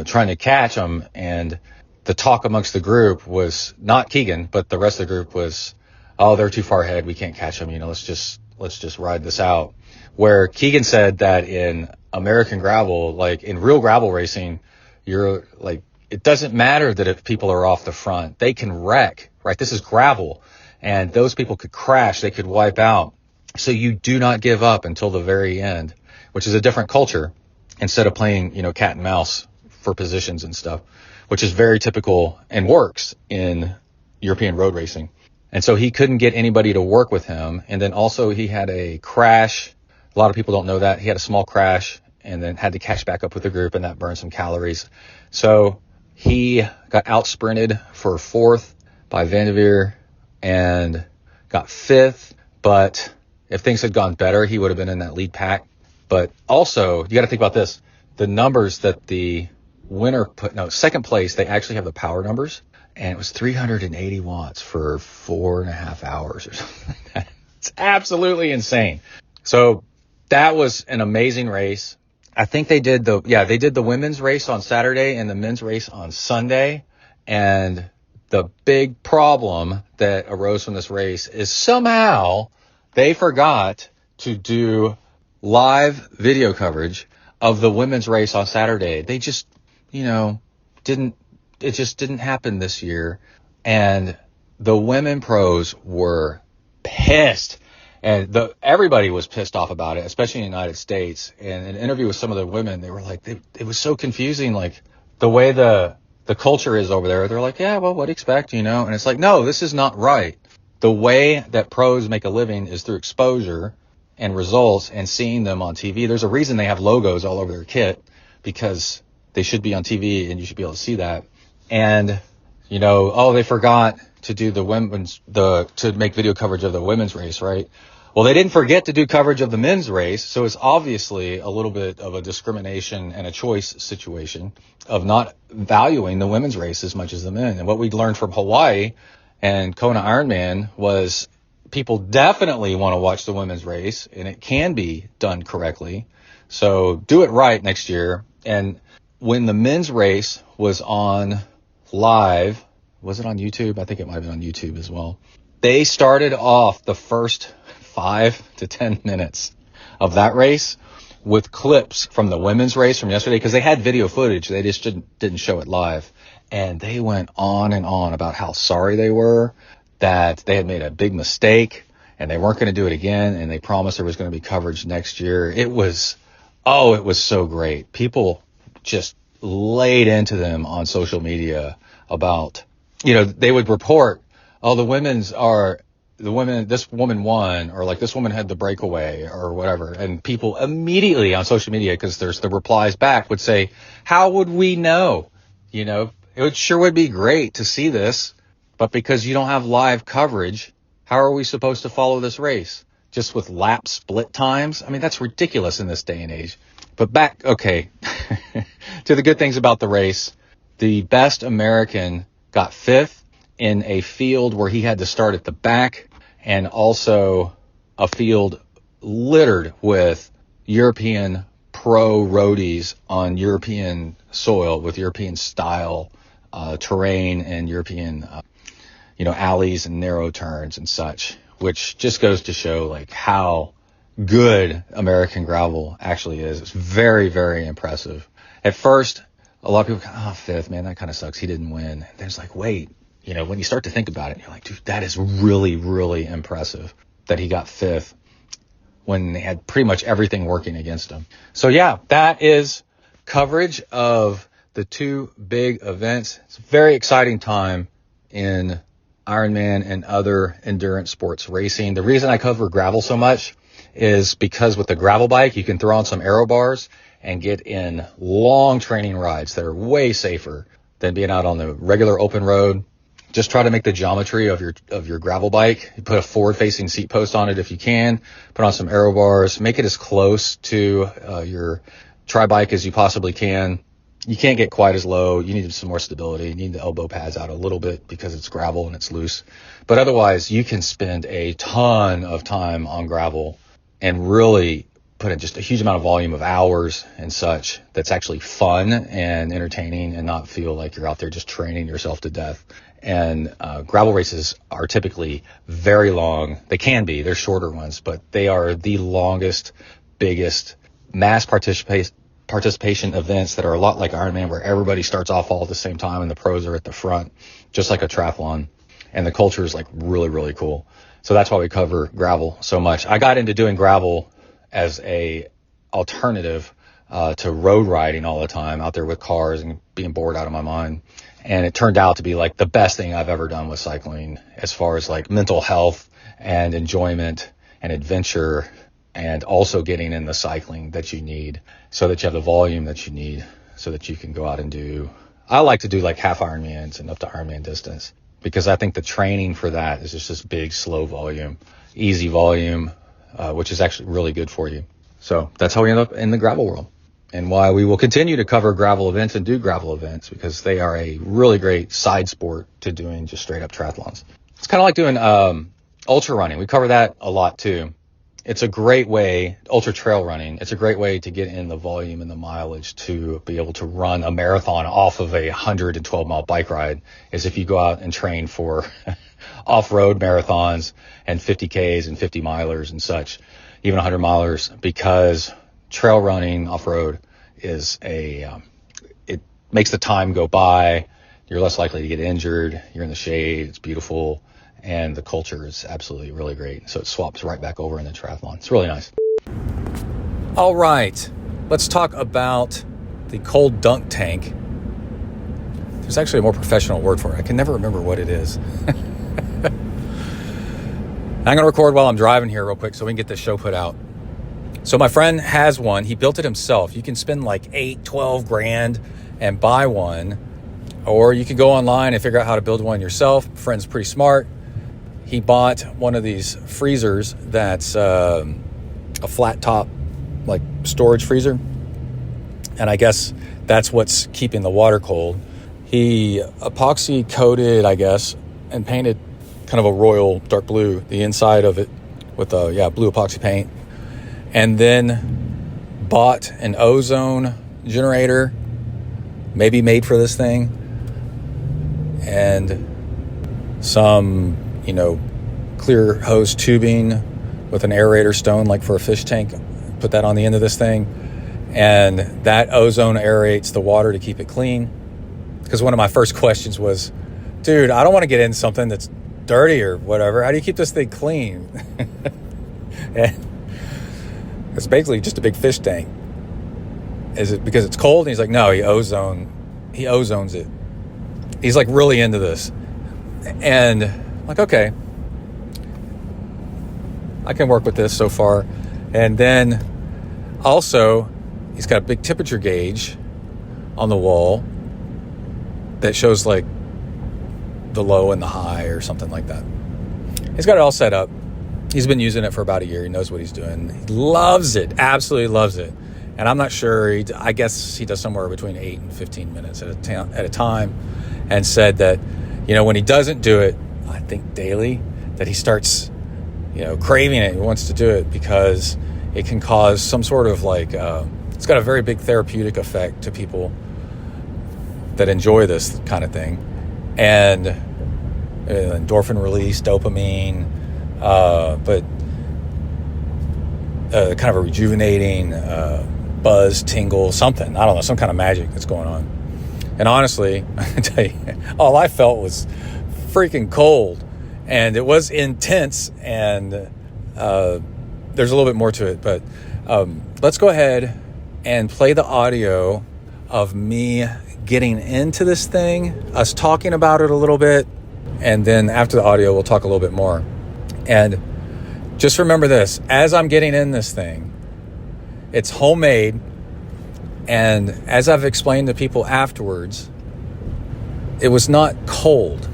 trying to catch them. And the talk amongst the group was not Keegan, but the rest of the group was, oh, they're too far ahead. We can't catch them. Let's just ride this out. Where Keegan said that in American gravel, like in real gravel racing, you're like, it doesn't matter that if people are off the front, they can wreck, right? This is gravel, and those people could crash, they could wipe out. So you do not give up until the very end, which is a different culture, instead of playing, cat and mouse for positions and stuff, which is very typical and works in European road racing. And so he couldn't get anybody to work with him. And then also he had a crash. A lot of people don't know that. He had a small crash and then had to catch back up with the group, and that burned some calories. So he got out sprinted for 4th by Vanderveer and got 5th. But if things had gone better, he would have been in that lead pack. But also, you got to think about this. The numbers that the winner second place, they actually have the power numbers. And it was 380 watts for 4.5 hours or something like that. It's absolutely insane. So that was an amazing race. I think they did the women's race on Saturday and the men's race on Sunday. And the big problem that arose from this race is somehow they forgot to do live video coverage of the women's race on Saturday. They just, it just didn't happen this year. And the women pros were pissed. And everybody was pissed off about it, especially in the United States. And in an interview with some of the women, they were like, it was so confusing, like the way the culture is over there. They're like, yeah, well, what do you expect, And it's like, no, this is not right. The way that pros make a living is through exposure and results and seeing them on TV. There's a reason they have logos all over their kit, because they should be on TV and you should be able to see that. And, they forgot to do to make video coverage of the women's race, right? Well, they didn't forget to do coverage of the men's race, so it's obviously a little bit of a discrimination and a choice situation of not valuing the women's race as much as the men. And what we learned from Hawaii and Kona Ironman was people definitely want to watch the women's race, and it can be done correctly. So do it right next year. And when the men's race was on live, was it on YouTube? I think it might have been on YouTube as well. They started off the first 5 to 10 minutes of that race with clips from the women's race from yesterday, because they had video footage. They just didn't show it live. And they went on and on about how sorry they were, that they had made a big mistake and they weren't going to do it again. And they promised there was going to be coverage next year. It was so great. People just laid into them on social media about, they would report, oh, this woman won, or like this woman had the breakaway or whatever. And people immediately on social media, because there's the replies back, would say, how would we know? It sure would be great to see this, but because you don't have live coverage, how are we supposed to follow this race? Just with lap split times? I mean, that's ridiculous in this day and age. But back, okay, to the good things about the race. The best American got 5th in a field where he had to start at the back, and also a field littered with European pro roadies on European soil with European style terrain and European, alleys and narrow turns and such, which just goes to show like how good American gravel actually is. It's very, very impressive. At first, a lot of people go, 5th, man, that kind of sucks. He didn't win. And then it's like, wait, when you start to think about it, you're like, dude, that is really, really impressive that he got 5th when they had pretty much everything working against him. So yeah, that is coverage of the 2 big events. It's a very exciting time in Ironman and other endurance sports racing. The reason I cover gravel so much is because with the gravel bike, you can throw on some aero bars and get in long training rides that are way safer than being out on the regular open road. Just try to make the geometry of your gravel bike. You put a forward-facing seat post on it if you can. Put on some aero bars. Make it as close to your tri-bike as you possibly can. You can't get quite as low. You need some more stability. You need the elbow pads out a little bit because it's gravel and it's loose. But otherwise, you can spend a ton of time on gravel and really put in just a huge amount of volume of hours and such that's actually fun and entertaining and not feel like you're out there just training yourself to death. And gravel races are typically very long. They can be. They're shorter ones, but they are the longest, biggest mass participation events that are a lot like Ironman, where everybody starts off all at the same time and the pros are at the front, just like a triathlon. And the culture is like really, really cool. So that's why we cover gravel so much. I got into doing gravel as a alternative to road riding all the time out there with cars and being bored out of my mind. And it turned out to be like the best thing I've ever done with cycling, as far as like mental health and enjoyment and adventure, and also getting in the cycling that you need so that you have the volume that you need so that you can go out and do. I like to do like half Ironmans and up to Ironman distance, because I think the training for that is just this big, slow volume, easy volume, which is actually really good for you. So that's how we end up in the gravel world, and why we will continue to cover gravel events and do gravel events, because they are a really great side sport to doing just straight up triathlons. It's kind of like doing ultra running. We cover that a lot too. It's a great way, ultra trail running, it's a great way to get in the volume and the mileage to be able to run a marathon off of a 112 mile bike ride, is if you go out and train for off-road marathons and 50Ks and 50 milers and such, even 100 milers, because trail running off-road is it makes the time go by. You're less likely to get injured. You're in the shade. It's beautiful. And the culture is absolutely really great. So it swaps right back over in the triathlon. It's really nice. All right. Let's talk about the cold dunk tank. There's actually a more professional word for it. I can never remember what it is. I'm going to record while I'm driving here real quick so we can get this show put out. So my friend has one. He built it himself. You can spend like 12 grand and buy one, or you can go online and figure out how to build one yourself. Friend's pretty smart. He bought one of these freezers that's a flat top, like storage freezer. And I guess that's what's keeping the water cold. He epoxy coated, I guess, and painted kind of a royal dark blue, the inside of it with blue epoxy paint. And then bought an ozone generator, maybe made for this thing, and some, clear hose tubing with an aerator stone, like for a fish tank. Put that on the end of this thing, and that ozone aerates the water to keep it clean. Because one of my first questions was, dude, I don't want to get in something that's dirty or whatever. How do you keep this thing clean? And it's basically just a big fish tank. Is it because it's cold? And he's like, no, he ozones it. He's like really into this. And I'm like, okay, I can work with this so far. And then also, he's got a big temperature gauge on the wall that shows like the low and the high or something like that. He's got it all set up. He's been using it for about a year. He knows what he's doing. He loves it, absolutely loves it. And I'm not sure, I guess he does somewhere between 8 and 15 minutes at a time, and said that, when he doesn't do it, I think daily, that he starts, craving it. He wants to do it because it can cause some sort of it's got a very big therapeutic effect to people that enjoy this kind of thing. And endorphin release, dopamine, but kind of a rejuvenating buzz, tingle, something. I don't know, some kind of magic that's going on. And honestly, I tell you, all I felt was freaking cold. And it was intense, and there's a little bit more to it. But let's go ahead and play the audio of me getting into this thing, us talking about it a little bit, and then after the audio, we'll talk a little bit more. And just remember this, as I'm getting in this thing, it's homemade, and as I've explained to people afterwards, it was not cold.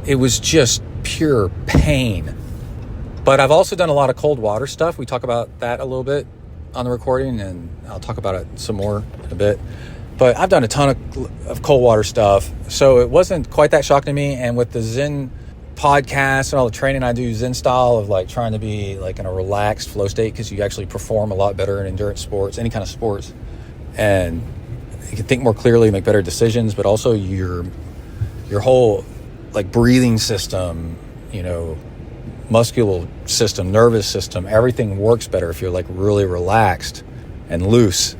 It was just pure pain. But I've also done a lot of cold water stuff. We talk about that a little bit on the recording, and I'll talk about it some more in a bit. But I've done a ton of cold water stuff, so it wasn't quite that shocking to me. And with the podcasts and all the training I do Zen style of like trying to be like in a relaxed flow state, because you actually perform a lot better in endurance sports, any kind of sports, and you can think more clearly, make better decisions, but also your whole like breathing system, muscular system, nervous system, everything works better if you're like really relaxed and loose.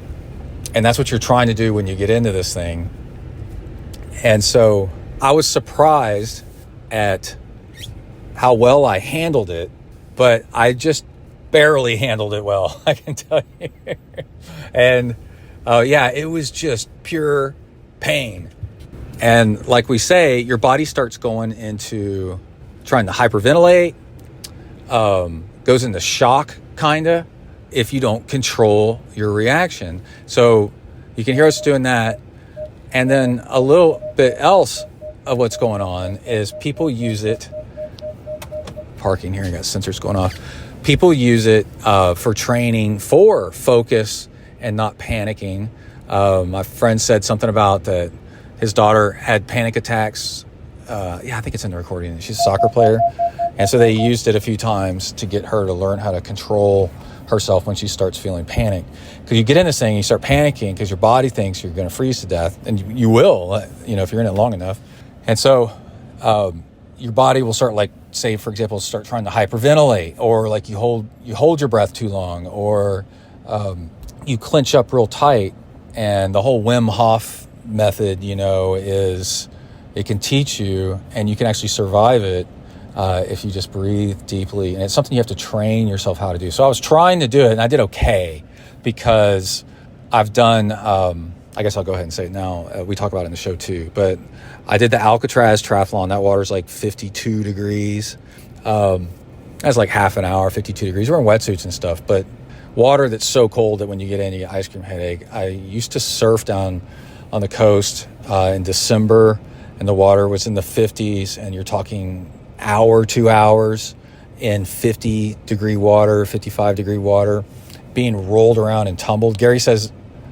And that's what you're trying to do when you get into this thing. And so I was surprised at how well I handled it, but I just barely handled it well, I can tell you. And it was just pure pain. And like we say, your body starts going into trying to hyperventilate, goes into shock, kind of, if you don't control your reaction. So you can hear us doing that. And then a little bit else of what's going on is people use it, parking here, I got sensors going off. People use it for training for focus and not panicking. My friend said something about that his daughter had panic attacks. I think it's in the recording. She's a soccer player. And so they used it a few times to get her to learn how to control herself when she starts feeling panic. Because you get in this thing, you start panicking because your body thinks you're going to freeze to death. And you will, if you're in it long enough. And so your body will start, like, say, for example, start trying to hyperventilate, or like you hold your breath too long, or you clench up real tight. And the whole Wim Hof method, is it can teach you, and you can actually survive it if you just breathe deeply. And it's something you have to train yourself how to do. So I was trying to do it, and I did okay, because I've done, I guess I'll go ahead and say it now. We talk about it in the show too, but I did the Alcatraz triathlon. That water's like 52 degrees. That's like half an hour, 52 degrees. We're in wetsuits and stuff, but water that's so cold that when you get in, you get ice cream headache. I used to surf down on the coast in December, and the water was in the 50s, and you're talking 2 hours in 50 degree water, 55 degree water, being rolled around and tumbled.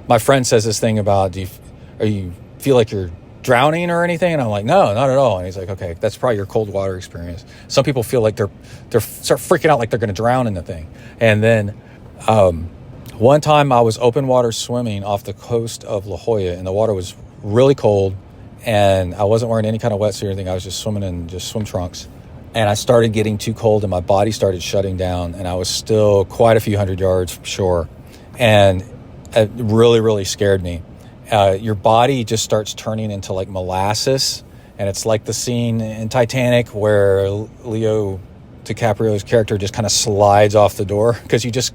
My friend says this thing about, do you feel like you're drowning or anything? And I'm like, no, not at all. And he's like, okay, that's probably your cold water experience. Some people feel like they're start freaking out like they're going to drown in the thing. And then one time I was open water swimming off the coast of La Jolla, and the water was really cold, and I wasn't wearing any kind of wetsuit or anything. I was just swimming in just swim trunks. And I started getting too cold, and my body started shutting down, and I was still quite a few hundred yards from shore. And it really, really scared me. Your body just starts turning into like molasses, and it's like the scene in Titanic where Leo DiCaprio's character just kind of slides off the door, because you just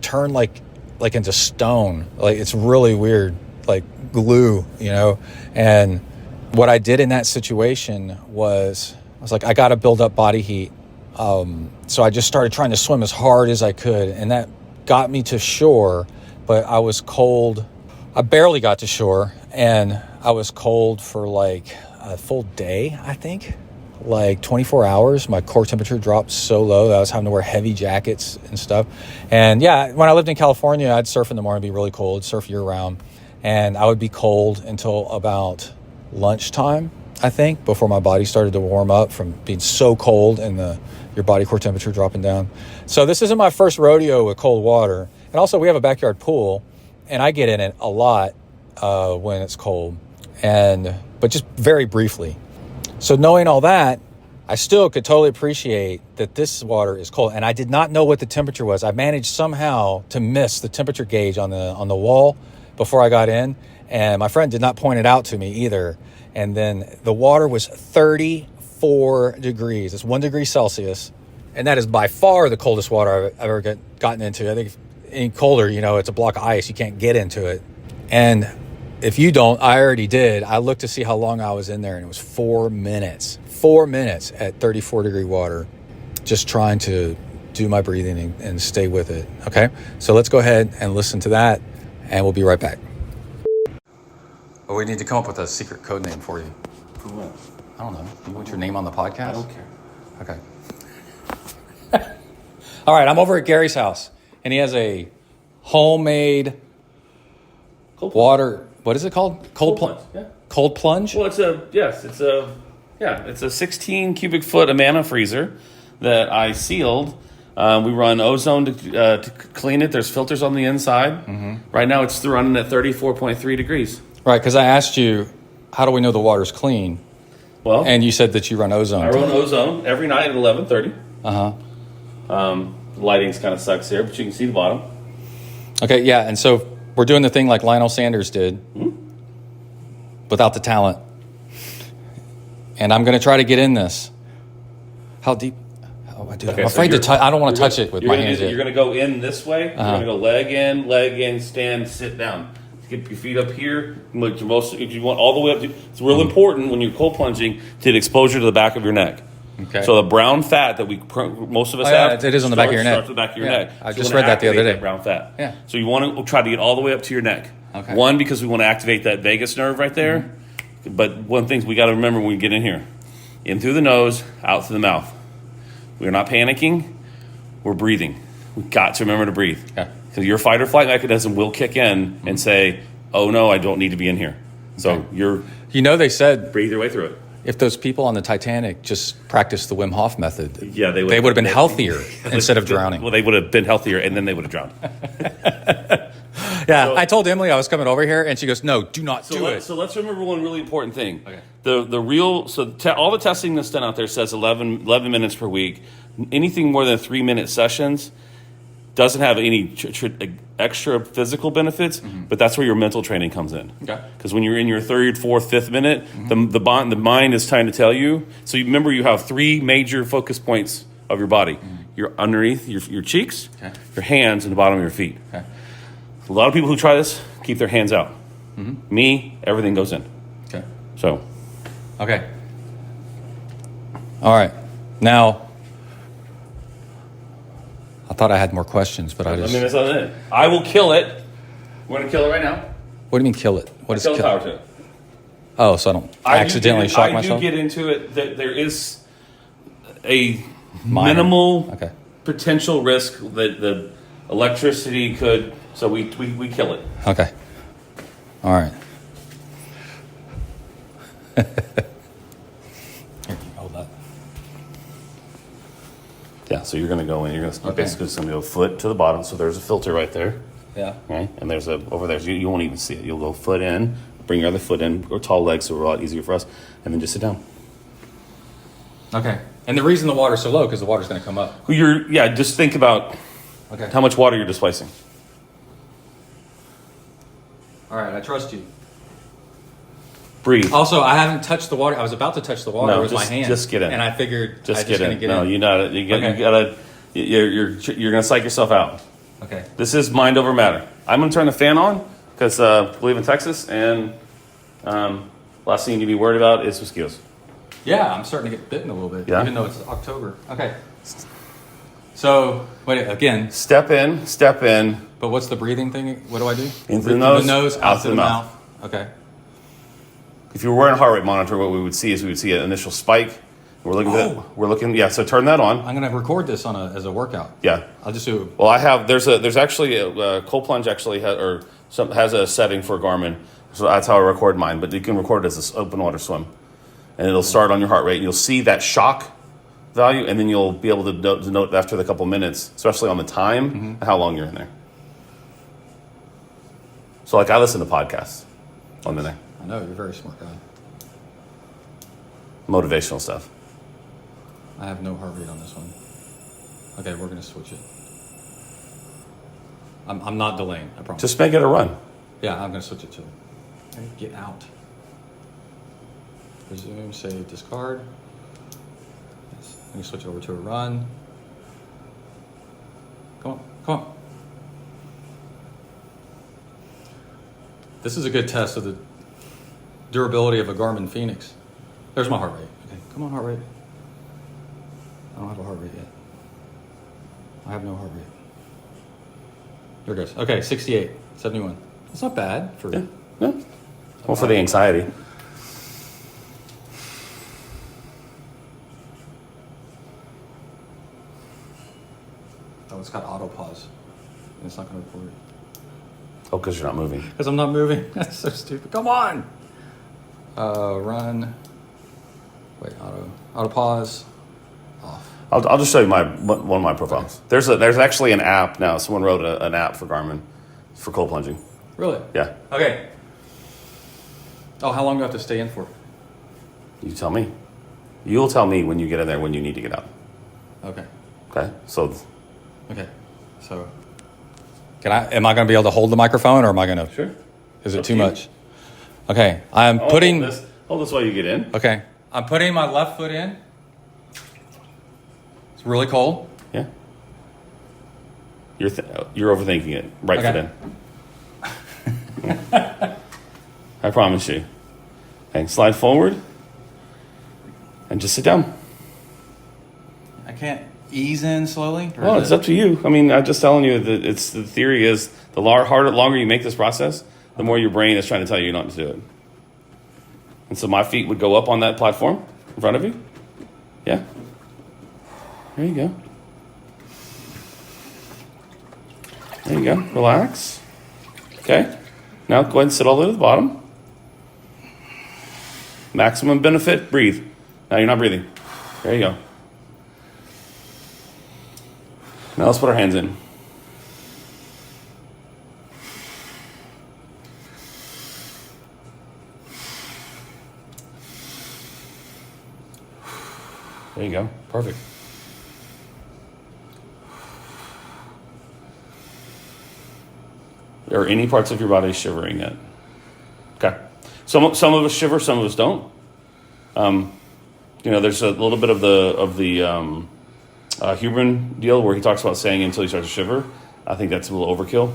turn like into stone. Like, it's really weird, like glue, And what I did in that situation was, I was like, I got to build up body heat. So I just started trying to swim as hard as I could, and that got me to shore, but I was cold. I barely got to shore, and I was cold for like a full day, I think. Like 24 hours, my core temperature dropped so low that I was having to wear heavy jackets and stuff. And when I lived in California, I'd surf in the morning, be really cold, surf year round. And I would be cold until about lunchtime, I think, before my body started to warm up from being so cold and your body core temperature dropping down. So this isn't my first rodeo with cold water. And also, we have a backyard pool, and I get in it a lot when it's cold, but just very briefly. So knowing all that, I still could totally appreciate that this water is cold, and I did not know what the temperature was. I managed somehow to miss the temperature gauge on the wall before I got in, and my friend did not point it out to me either. And then the water was 34 degrees. It's 1 degree Celsius, and that is by far the coldest water I've ever gotten into. I think if any colder, it's a block of ice. You can't get into it. And if you don't, I already did. I looked to see how long I was in there, and it was 4 minutes. 4 minutes at 34 degree water, just trying to do my breathing and stay with it. Okay, so let's go ahead and listen to that, and we'll be right back. Oh, we need to come up with a secret code name for you. For what? I don't know. You want your name on the podcast? I don't care. Okay. All right, I'm over at Gary's house, and he has a homemade water. What is it called? Cold plunge. Yeah. Cold plunge? Well, it's a Yeah, it's a 16 cubic foot Amana freezer that I sealed. We run ozone to clean it. There's filters on the inside. Mm-hmm. Right now it's running at 34.3 degrees. Right, because I asked you, how do we know the water's clean? Well, and you said that you run ozone. I run ozone every night at 11:30. Uh-huh. The lighting's kind of sucks here, but you can see the bottom. Okay, yeah, and so we're doing the thing like Lionel Sanders did, without the talent. And I'm going to try to get in this. How deep? Oh, I do. Okay, I'm afraid to touch. I don't want to touch it with my hands. You're going to go in this way. You're going to go leg in, stand, sit down. Get your feet up here. If you want all the way up, it's real important when you're cold plunging to get exposure to the back of your neck. Okay. So the brown fat that most of us have, it is on the back of your neck. Starts at the back of your neck. I just read that the other day. Brown fat. Yeah. So you want to try to get all the way up to your neck. Okay. One, because we want to activate that vagus nerve right there. Mm-hmm. But one thing we got to remember when we get in here: in through the nose, out through the mouth. We're not panicking. We're breathing. We've got to remember to breathe. Okay. Because your fight or flight mechanism will kick in and say, "Oh no, I don't need to be in here." So they said breathe your way through it. If those people on the Titanic just practiced the Wim Hof method, they would have been healthier instead of drowning. Well, they would have been healthier, and then they would have drowned. Yeah, so, I told Emily I was coming over here, and she goes, "No, do not do it." So let's remember one really important thing. Okay. All the testing that's done out there says 11 minutes per week. Anything more than 3-minute sessions doesn't have any extra physical benefits, but that's where your mental training comes in. Okay. Because when you're in your 3rd, 4th, 5th minute, the mind is trying to tell you. So you remember you have 3 major focus points of your body. You're underneath your cheeks, your hands, and the bottom of your feet. Okay. A lot of people who try this keep their hands out. Me, everything goes in. Okay. So. Okay. All right. Now, I thought I had more questions, but I just... that's not it. I will kill it. We're going to kill it right now. What do you mean kill it? What is kill? Power to it. Oh, so I don't accidentally shock myself? I do get into it. There is a minimal potential risk that the electricity could... So we kill it. Okay. All right. Here, hold that. Yeah, so you're going to go in. You're basically just going to go foot to the bottom. So there's a filter right there. Yeah. Right? And there's over there. So you won't even see it. You'll go foot in, bring your other foot in, or tall legs, so we're a lot easier for us, and then just sit down. Okay. And the reason the water's so low, because the water's going to come up. Just think about how much water you're displacing. All right, I trust you. Breathe. Also, I haven't touched the water. I was about to touch the water with my hand. Just get in. And I figured just I was going to get in. No, you gotta. You're going to psych yourself out. Okay. This is mind over matter. I'm going to turn the fan on because we live in Texas, and last thing you need to be worried about is mosquitoes. Yeah, I'm starting to get bitten a little bit, even though it's October. Okay. So, wait, again. Step in. But what's the breathing thing? What do I do? In through the nose, out through the mouth. Okay. If you were wearing a heart rate monitor, what we would see an initial spike. We're looking. So turn that on. I'm going to record this as a workout. Yeah. I'll just do. Well, there's actually a cold plunge has a setting for Garmin, so that's how I record mine. But you can record it as an open water swim, and it'll start on your heart rate. And you'll see that shock value, and then you'll be able to note after the couple minutes, especially on the time, how long you're in there. So, I listen to podcasts on the day. I know, you're a very smart guy. Motivational stuff. I have no heart rate on this one. Okay, we're going to switch it. I'm not delaying, I promise. Just make it a run. Yeah, I'm going to switch it too. Get out. Resume, save, discard. Yes. Let me switch it over to a run. Come on. This is a good test of the durability of a Garmin Phoenix. There's my heart rate. Okay, come on, heart rate. I don't have a heart rate yet. I have no heart rate. There it goes. Okay, 68, 71. That's not bad for... Yeah. Well, for the anxiety. Oh, it's got auto pause. And it's not going to record it. Oh, because you're not moving. Because I'm not moving. That's so stupid. Come on. Run. Wait, auto pause. I'll just show you one of my profiles. There's actually an app now. Someone wrote an app for Garmin for cold plunging. Really? Yeah. Okay. Oh, how long do I have to stay in for? You tell me. You'll tell me when you get in there when you need to get out. Okay. Okay. So. Okay. So. Am I going to be able to hold the microphone, or am I going to? Sure. Is it too much? Okay. I'm putting. Hold this while you get in. Okay. I'm putting my left foot in. It's really cold. Yeah. You're overthinking it. Right foot in. I promise you. Okay, slide forward and just sit down. I can't ease in slowly? Well, it's up to you. I mean, I'm just telling you that the theory is the longer you make this process, the more your brain is trying to tell you not to do it. And so my feet would go up on that platform in front of you. Yeah. There you go. There you go. Relax. Okay. Now go ahead and sit all the way to the bottom. Maximum benefit, breathe. Now you're not breathing. There you go. Now let's put our hands in. There you go. Perfect. Are any parts of your body shivering yet? Okay. Some of us shiver, some of us don't. There's a little bit of the Huberman deal where he talks about saying until you start to shiver. I think that's a little overkill.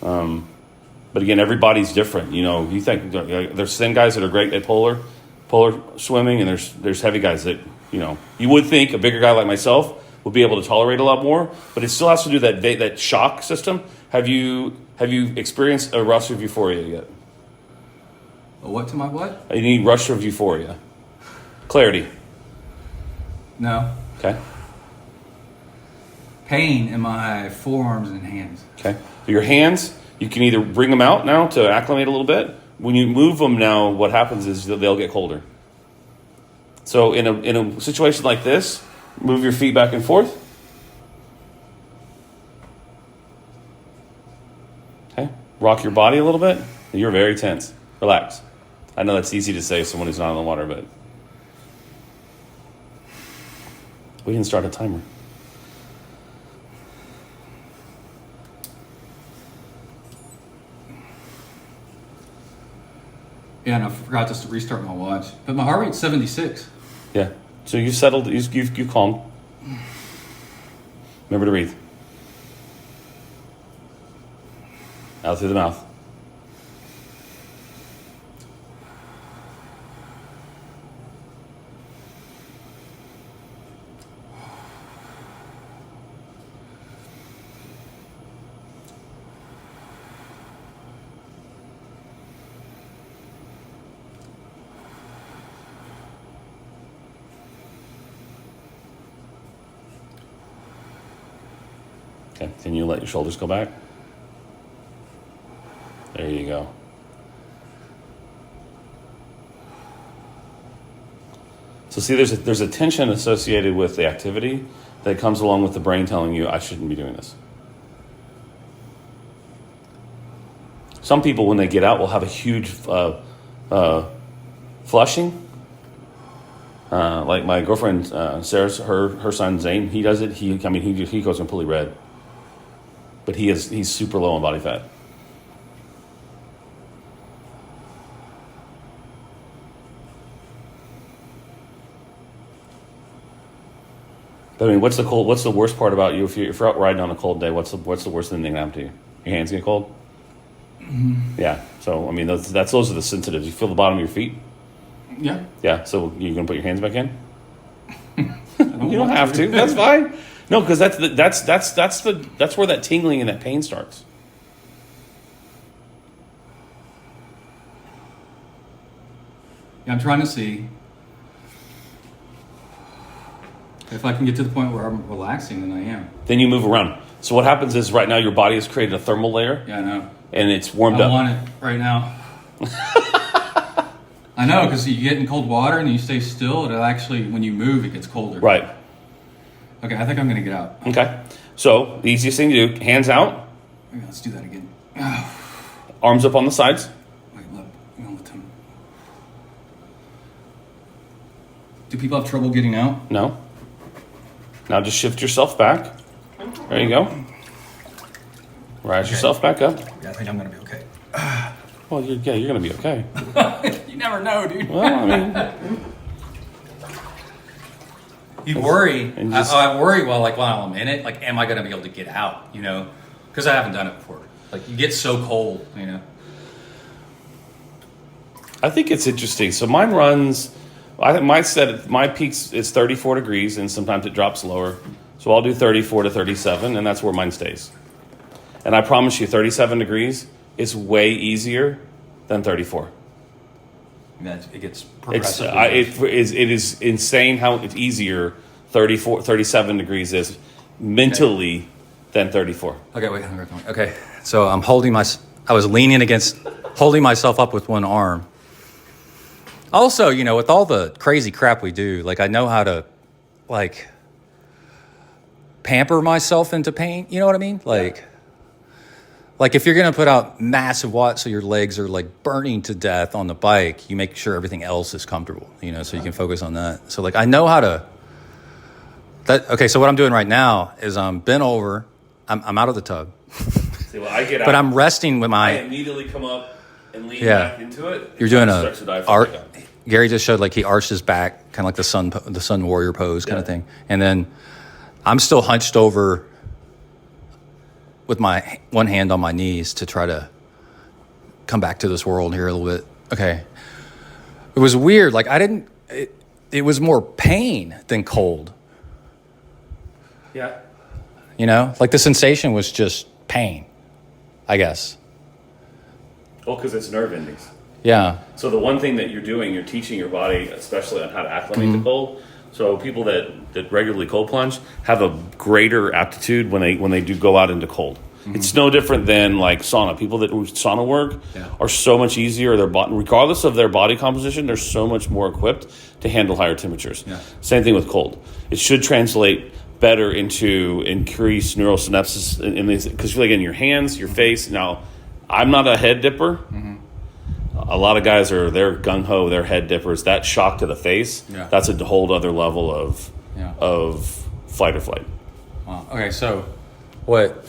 But again, everybody's different. You think there's thin guys that are great at polar swimming, and there's heavy guys that you would think a bigger guy like myself would be able to tolerate a lot more. But it still has to do that shock system. Have you experienced a rush of euphoria yet? A what to my what? You need rush of euphoria. Clarity. No. Okay. Pain in my forearms and hands. Okay. So your hands, you can either bring them out now to acclimate a little bit. When you move them now, what happens is they'll get colder. So in a situation like this, move your feet back and forth. Okay. Rock your body a little bit. You're very tense. Relax. I know that's easy to say to someone who's not in the water, but we can start a timer. Yeah, and I forgot to restart my watch. But my heart rate's 76. Yeah. So you've settled, you've calmed. Remember to breathe. Out through the mouth. Okay, can you let your shoulders go back? There you go. So see, there's a tension associated with the activity that comes along with the brain telling you, I shouldn't be doing this. Some people, when they get out, will have a huge flushing. Like my girlfriend Sarah's, her son Zane, he does it. He goes completely red, but he's super low on body fat. But I mean, what's the worst part about you if you're out riding on a cold day? What's the worst thing that can happen to you? Your hands get cold. Mm-hmm. Yeah. So I mean, those are the sensitives. You feel the bottom of your feet. Yeah. Yeah. So you're gonna put your hands back in. You don't have to. That's fine. No, because that's where that tingling and that pain starts. Yeah, I'm trying to see if I can get to the point where I'm relaxing, then I am. Then you move around. So what happens is right now your body has created a thermal layer. Yeah, I know. And it's warmed up. I want it right now. I know, because you get in cold water and you stay still, it'll actually, when you move, it gets colder. Right. Okay, I think I'm going to get out. Okay. So the easiest thing to do, hands out. Okay, let's do that again. Arms up on the sides. Wait, look. Do people have trouble getting out? No. Now just shift yourself back. There you go. Rise yourself back up. Yeah, I think I'm going to be okay. Well, you're going to be okay. You never know, dude. Well, I mean... You worry. And just- I worry while I'm in it. Like, am I going to be able to get out? You know, because I haven't done it before. Like, you get so cold. You know. I think it's interesting. So mine runs. I think my peaks is 34 degrees, and sometimes it drops lower. So I'll do 34 to 37, and that's where mine stays. And I promise you, 37 degrees is way easier than 34. It gets It's progressively. it is insane how it's easier 37 degrees is mentally than 34. Okay, wait. Okay, so I'm I was leaning holding myself up with one arm. Also, you know, with all the crazy crap we do, like I know how to, like, pamper myself into pain. You know what I mean? Like if you're going to put out massive watts so your legs are like burning to death on the bike, you make sure everything else is comfortable, you know, so you can focus on that. So like I know how to okay, so what I'm doing right now is I'm bent over. I'm out of the tub. See, well, I get out, but I'm resting with I my immediately come up and lean back into it. You're doing Stretch the diaphragm back up. Gary just showed like he arched his back, kind of like the sun warrior pose kind of thing. And then I'm still hunched over with my one hand on my knees to try to come back to this world here a little bit. Okay. It was weird. Like it was more pain than cold. Yeah. You know, like the sensation was just pain, I guess. Well, because it's nerve endings. Yeah. So the one thing that you're doing, you're teaching your body, especially on how to acclimate to cold. So people that regularly cold plunge have a greater aptitude when they do go out into cold. It's no different than like sauna. People that do sauna work are so much easier. Regardless of their body composition, they're so much more equipped to handle higher temperatures. Yeah. Same thing with cold. It should translate better into increased neural synapses in these, because like in your hands, your face. Now, I'm not a head dipper. A lot of guys they're gung ho, they're head dippers. That shock to the face, that's a whole other level of fight or flight. Wow. Okay, so what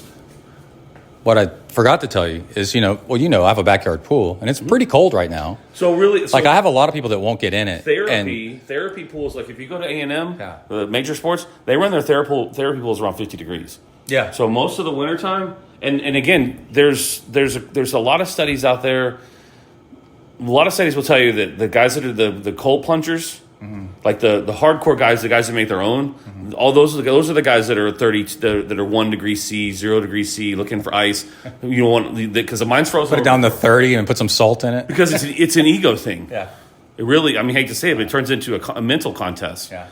I forgot to tell you is, I have a backyard pool, and it's pretty cold right now. So really, like I have a lot of people that won't get in it. Therapy pools, like if you go to A&M, the major sports, they run their therapy pools around 50 degrees. Yeah. So most of the wintertime, and again, there's a lot of studies out there. A lot of studies will tell you that the guys that are the cold plungers, like the hardcore guys, the guys that make their own, all those are the guys that are 30, that are 1 degree C, 0 degree C, looking for ice. You don't want, because the mine's frozen. Put it down to 30 and put some salt in it. Because it's an ego thing. Yeah. It really, I hate to say it, but it turns into a mental contest. Yeah.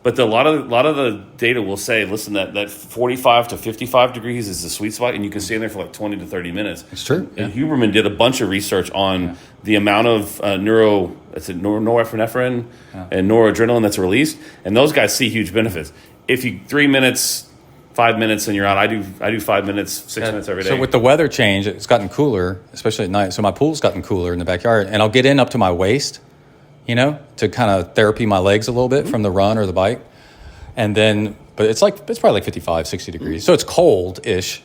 But a lot of the data will say, listen, that 45 to 55 degrees is the sweet spot, and you can stay in there for like 20 to 30 minutes. It's true. And Huberman did a bunch of research on the amount of norepinephrine and noradrenaline that's released, and those guys see huge benefits. If you 3 minutes, 5 minutes, and you're out, I do 5 minutes, 6 minutes every day. So with the weather change, it's gotten cooler, especially at night. So my pool's gotten cooler in the backyard, and I'll get in up to my waist, to kind of therapy my legs a little bit from the run or the bike. And then, but it's probably like 55, 60 degrees. So it's cold-ish.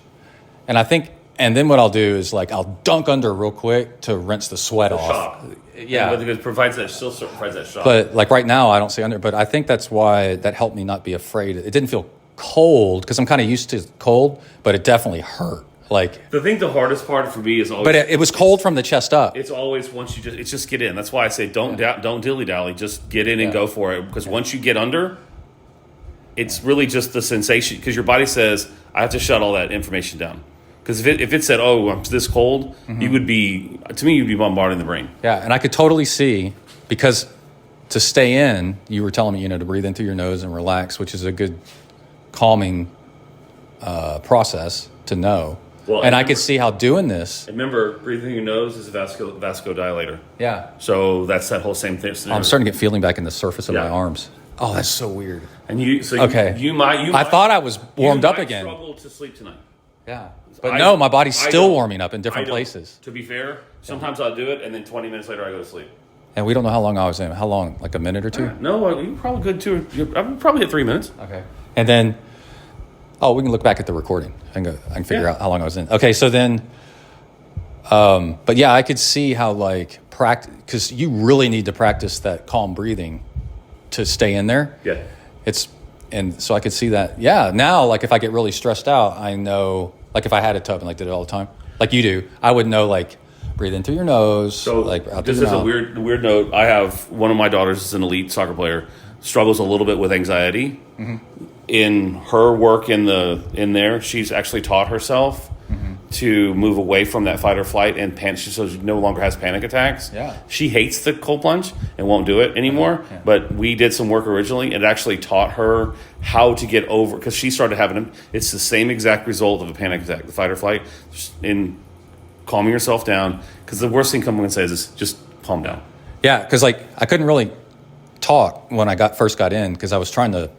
And then what I'll do is like, I'll dunk under real quick to rinse the sweat off. Shock. Yeah. But it provides that shock. But like right now, I don't stay under, but I think that's why that helped me not be afraid. It didn't feel cold because I'm kind of used to cold, but it definitely hurt. Like the hardest part for me is always. But it was cold from the chest up. It's always once you just get in. That's why I say don't dilly dally. Just get in and go for it. Because once you get under, it's really just the sensation. Because your body says I have to shut all that information down. Because if it said, "Oh, I'm this cold," you'd be bombarding the brain. Yeah, and I could totally see, because to stay in, you were telling me to breathe in through your nose and relax, which is a good calming process to know. Well, and I could see how doing this. Remember, breathing through your nose is a vasodilator. Yeah. So that's that whole same thing. I'm starting to get feeling back in the surface of Yeah. my arms. Oh, that's so weird. And you might. I thought I was warmed up again. Struggle to sleep tonight. Yeah. But no, my body's still warming up in different I don't. places. To be fair, sometimes I'll do it, and then 20 minutes later I go to sleep. And we don't know how long I was in. How long? Like a minute or two? No, you probably good too. I'm probably hit 3 minutes. Okay. And then, we can look back at the recording. I can figure out how long I was in. Okay, so then, but yeah, I could see how because you really need to practice that calm breathing to stay in there. Yeah. And so I could see that. Yeah. Now, like if I get really stressed out, I know, like if I had a tub and did it all the time, like you do, I would know breathe in through your nose. So out this through is the a mouth. weird note. I have one of my daughters is an elite soccer player, struggles a little bit with anxiety. Mm-hmm. In her work in there, she's actually taught herself to move away from that fight or flight and panic, so she no longer has panic attacks. Yeah. She hates the cold plunge and won't do it anymore. Yeah. But we did some work originally. It actually taught her how to get over, because she started having them. It's the same exact result of a panic attack, the fight or flight, in calming yourself down. Because the worst thing someone can say is just calm down. Yeah, because I couldn't really talk when I first got in because I was trying to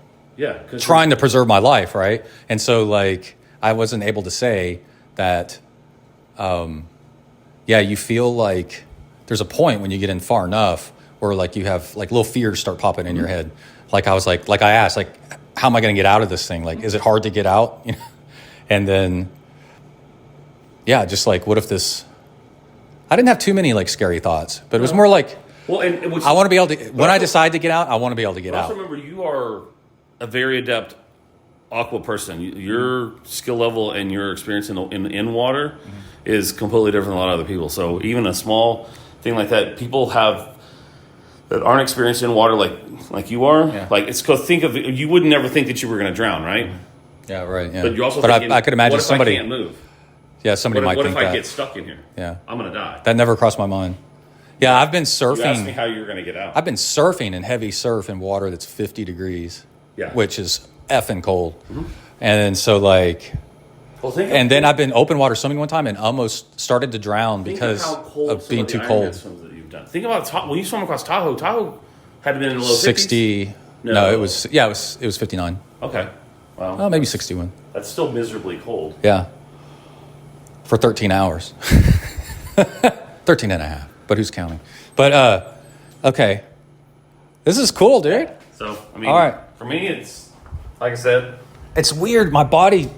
preserve my life, right? And so I wasn't able to say that. You feel like there's a point when you get in far enough where you have little fears start popping in your head. I was I asked how am I going to get out of this thing? Is it hard to get out? And then, just what if this? I didn't have too many scary thoughts, but it was more I want to be able to. When I decide to get out, I want to be able to get out. Also remember, you are a very adept aqua person. Your skill level and your experience in water is completely different than a lot of other people. So even a small thing like that, people have that aren't experienced in water like you are. Yeah. It's because think of it, you would never think that you were going to drown, right? Yeah, right. Yeah. But you're also. But I could imagine what if somebody I can't move. Yeah, somebody might think that. What if I get stuck in here? Yeah, I'm going to die. That never crossed my mind. Yeah, I've been surfing. You asked me how you were going to get out. I've been surfing in heavy surf in water that's 50 degrees. Yeah. Which is effing cold. Mm-hmm. And so and then I've been open water swimming one time and almost started to drown because of being too cold. That you've done. Think about when you swim across Tahoe. Tahoe had to been in the low 60. 50s? No, it was 59. Okay. Wow. Maybe 61. That's still miserably cold. Yeah. For 13 hours. 13 and a half. But who's counting? But okay. This is cool, dude. So, all right. For me, it's, like I said. It's weird. My body,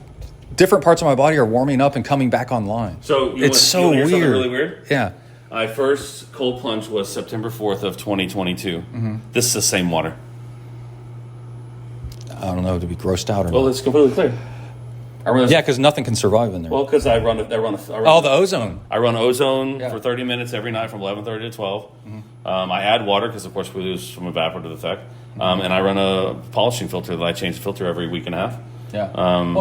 different parts of my body are warming up and coming back online. So, it's so weird. Something really weird? Yeah. My first cold plunge was September 4th of 2022. Mm-hmm. This is the same water. I don't know, to be grossed out or not. Well, it's completely clear. Because nothing can survive in there. Well, because I run the ozone. I run ozone for 30 minutes every night from 11:30 to 12. Mm-hmm. I add water because, of course, we lose from evaporative effect. And I run a polishing filter that I change the filter every week and a half. Yeah.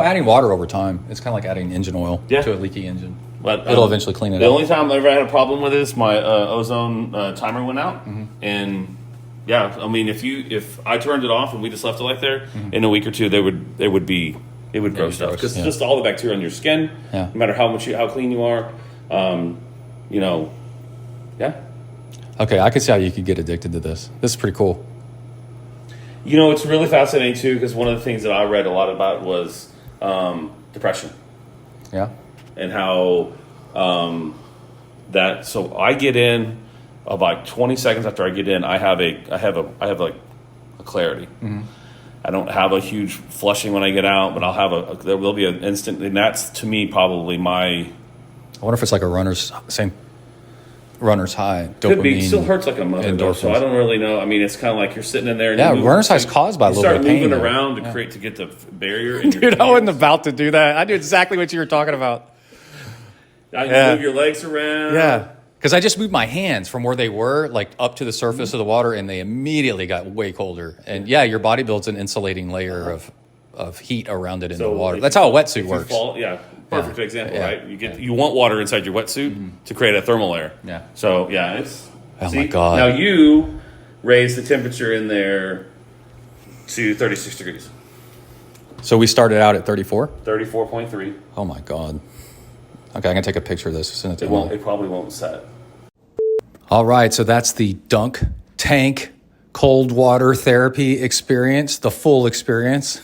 Adding water over time, it's kind of like adding engine oil to a leaky engine. But it'll eventually clean it the out. The only time I ever had a problem with this, my ozone timer went out. Mm-hmm. And, if I turned it off and we just left it like there, in a week or two, it would grow stuff because just all the bacteria on your skin, no matter how clean you are, Okay, I could see how you could get addicted to this. This is pretty cool. It's really fascinating too because one of the things that I read a lot about was depression. Yeah, and how that. So I get in about 20 seconds after I get in. I have a clarity. Mm-hmm. I don't have a huge flushing when I get out, but I'll have there will be an instant, and that's to me probably my. I wonder if it's like a runner's high. Dopamine. Could be. It still hurts like a mother, though, so I don't really know. It's kind of like you're sitting in there. And runner's high is caused by a little bit of pain. You start moving around to get the barrier. In Dude, I wasn't about to do that. I knew exactly what you were talking about. I move your legs around. Yeah. Because I just moved my hands from where they were, up to the surface of the water, and they immediately got way colder. And your body builds an insulating layer of heat around it in the water. That's how a wetsuit works. Perfect example, right? You want water inside your wetsuit to create a thermal layer. Yeah. So it's. My God. Now you raise the temperature in there to 36 degrees. So we started out at 34? 34.3. Oh my God. Okay, I'm going to take a picture of this. Send it to Emily. It probably won't set. All right, so that's the dunk tank cold water therapy experience, the full experience.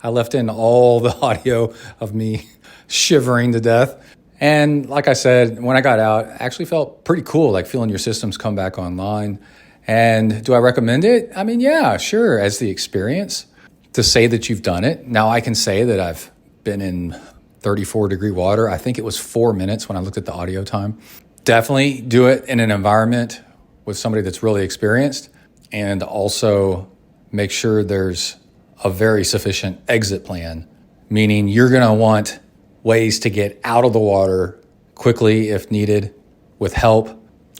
I left in all the audio of me shivering to death. And like I said, when I got out, I actually felt pretty cool, like feeling your systems come back online. And do I recommend it? I mean, yeah, sure, as the experience to say that you've done it. Now I can say that I've been in 34-degree water. I think it was 4 minutes when I looked at the audio time. Definitely do it in an environment with somebody that's really experienced, and also make sure there's a very sufficient exit plan, meaning you're going to want ways to get out of the water quickly if needed with help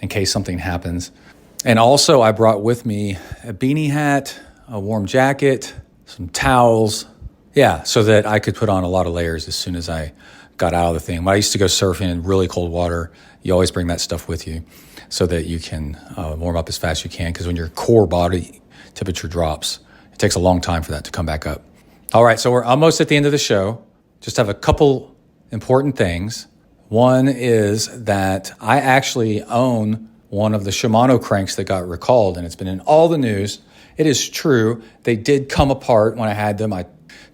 in case something happens. And also I brought with me a beanie hat, a warm jacket, some towels, so that I could put on a lot of layers as soon as I got out of the thing. When I used to go surfing in really cold water, you always bring that stuff with you so that you can warm up as fast as you can, because when your core body temperature drops, it takes a long time for that to come back up. All right, so we're almost at the end of the show. Just have a couple important things. One is that I actually own one of the Shimano cranks that got recalled, and it's been in all the news. It is true. They did come apart when I had them. I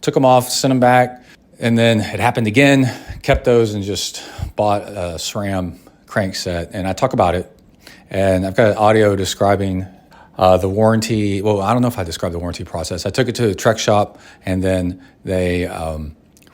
took them off, sent them back, and then it happened again, kept those, and just bought a SRAM crank set. And I talk about it, and I've got an audio describing the warranty. Well, I don't know if I described the warranty process. I took it to the Trek shop, and then they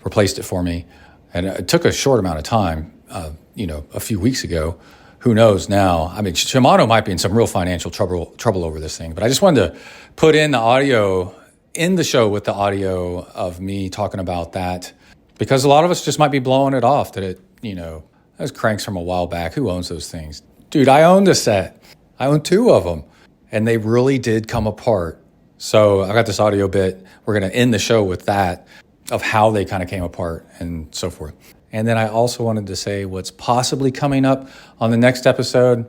replaced it for me. And it took a short amount of time, a few weeks ago. Who knows now? I mean, Shimano might be in some real financial trouble over this thing. But I just wanted to put in the audio in the show with the audio of me talking about that, because a lot of us just might be blowing it off that those cranks from a while back. Who owns those things? Dude, I owned a set. I owned 2 of them, and they really did come apart. So I got this audio bit. We're going to end the show with that, of how they kind of came apart and so forth. And then I also wanted to say what's possibly coming up on the next episode.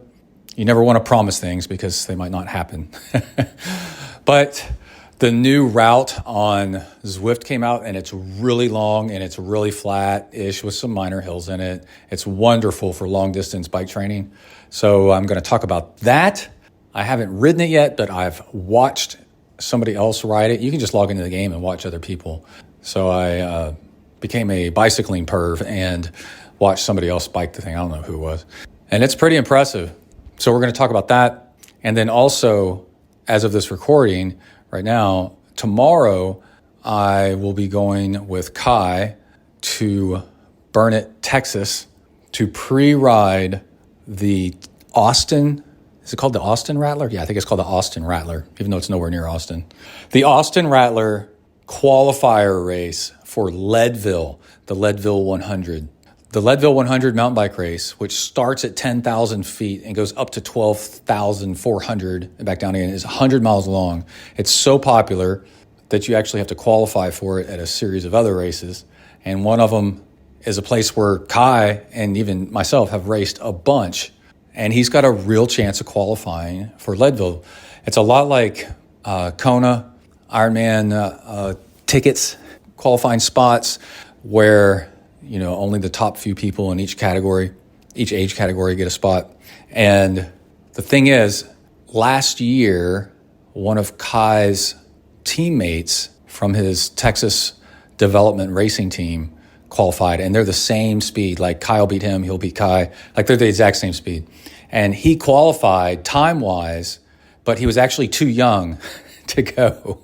You never want to promise things because they might not happen. But the new route on Zwift came out, and it's really long and it's really flat-ish with some minor hills in it. It's wonderful for long-distance bike training. So I'm going to talk about that. I haven't ridden it yet, but I've watched somebody else ride it. You can just log into the game and watch other people. So I became a bicycling perv and watched somebody else bike the thing. I don't know who it was. And it's pretty impressive. So we're going to talk about that. And then also, as of this recording right now, tomorrow I will be going with Kai to Burnett, Texas, to pre-ride the Austin. Is it called the Austin Rattler? Yeah, I think it's called the Austin Rattler, even though it's nowhere near Austin. The Austin Rattler qualifier race for Leadville, the Leadville 100. The Leadville 100 mountain bike race, which starts at 10,000 feet and goes up to 12,400 and back down again, is 100 miles long. It's so popular that you actually have to qualify for it at a series of other races. And one of them is a place where Kai and even myself have raced a bunch. And he's got a real chance of qualifying for Leadville. It's a lot like Kona, Ironman tickets, qualifying spots where, only the top few people in each age category get a spot. And the thing is, last year, one of Kai's teammates from his Texas development racing team qualified, and they're the same speed. Like Kyle beat him, he'll beat Kai. Like they're the exact same speed. And he qualified time-wise, but he was actually too young to go.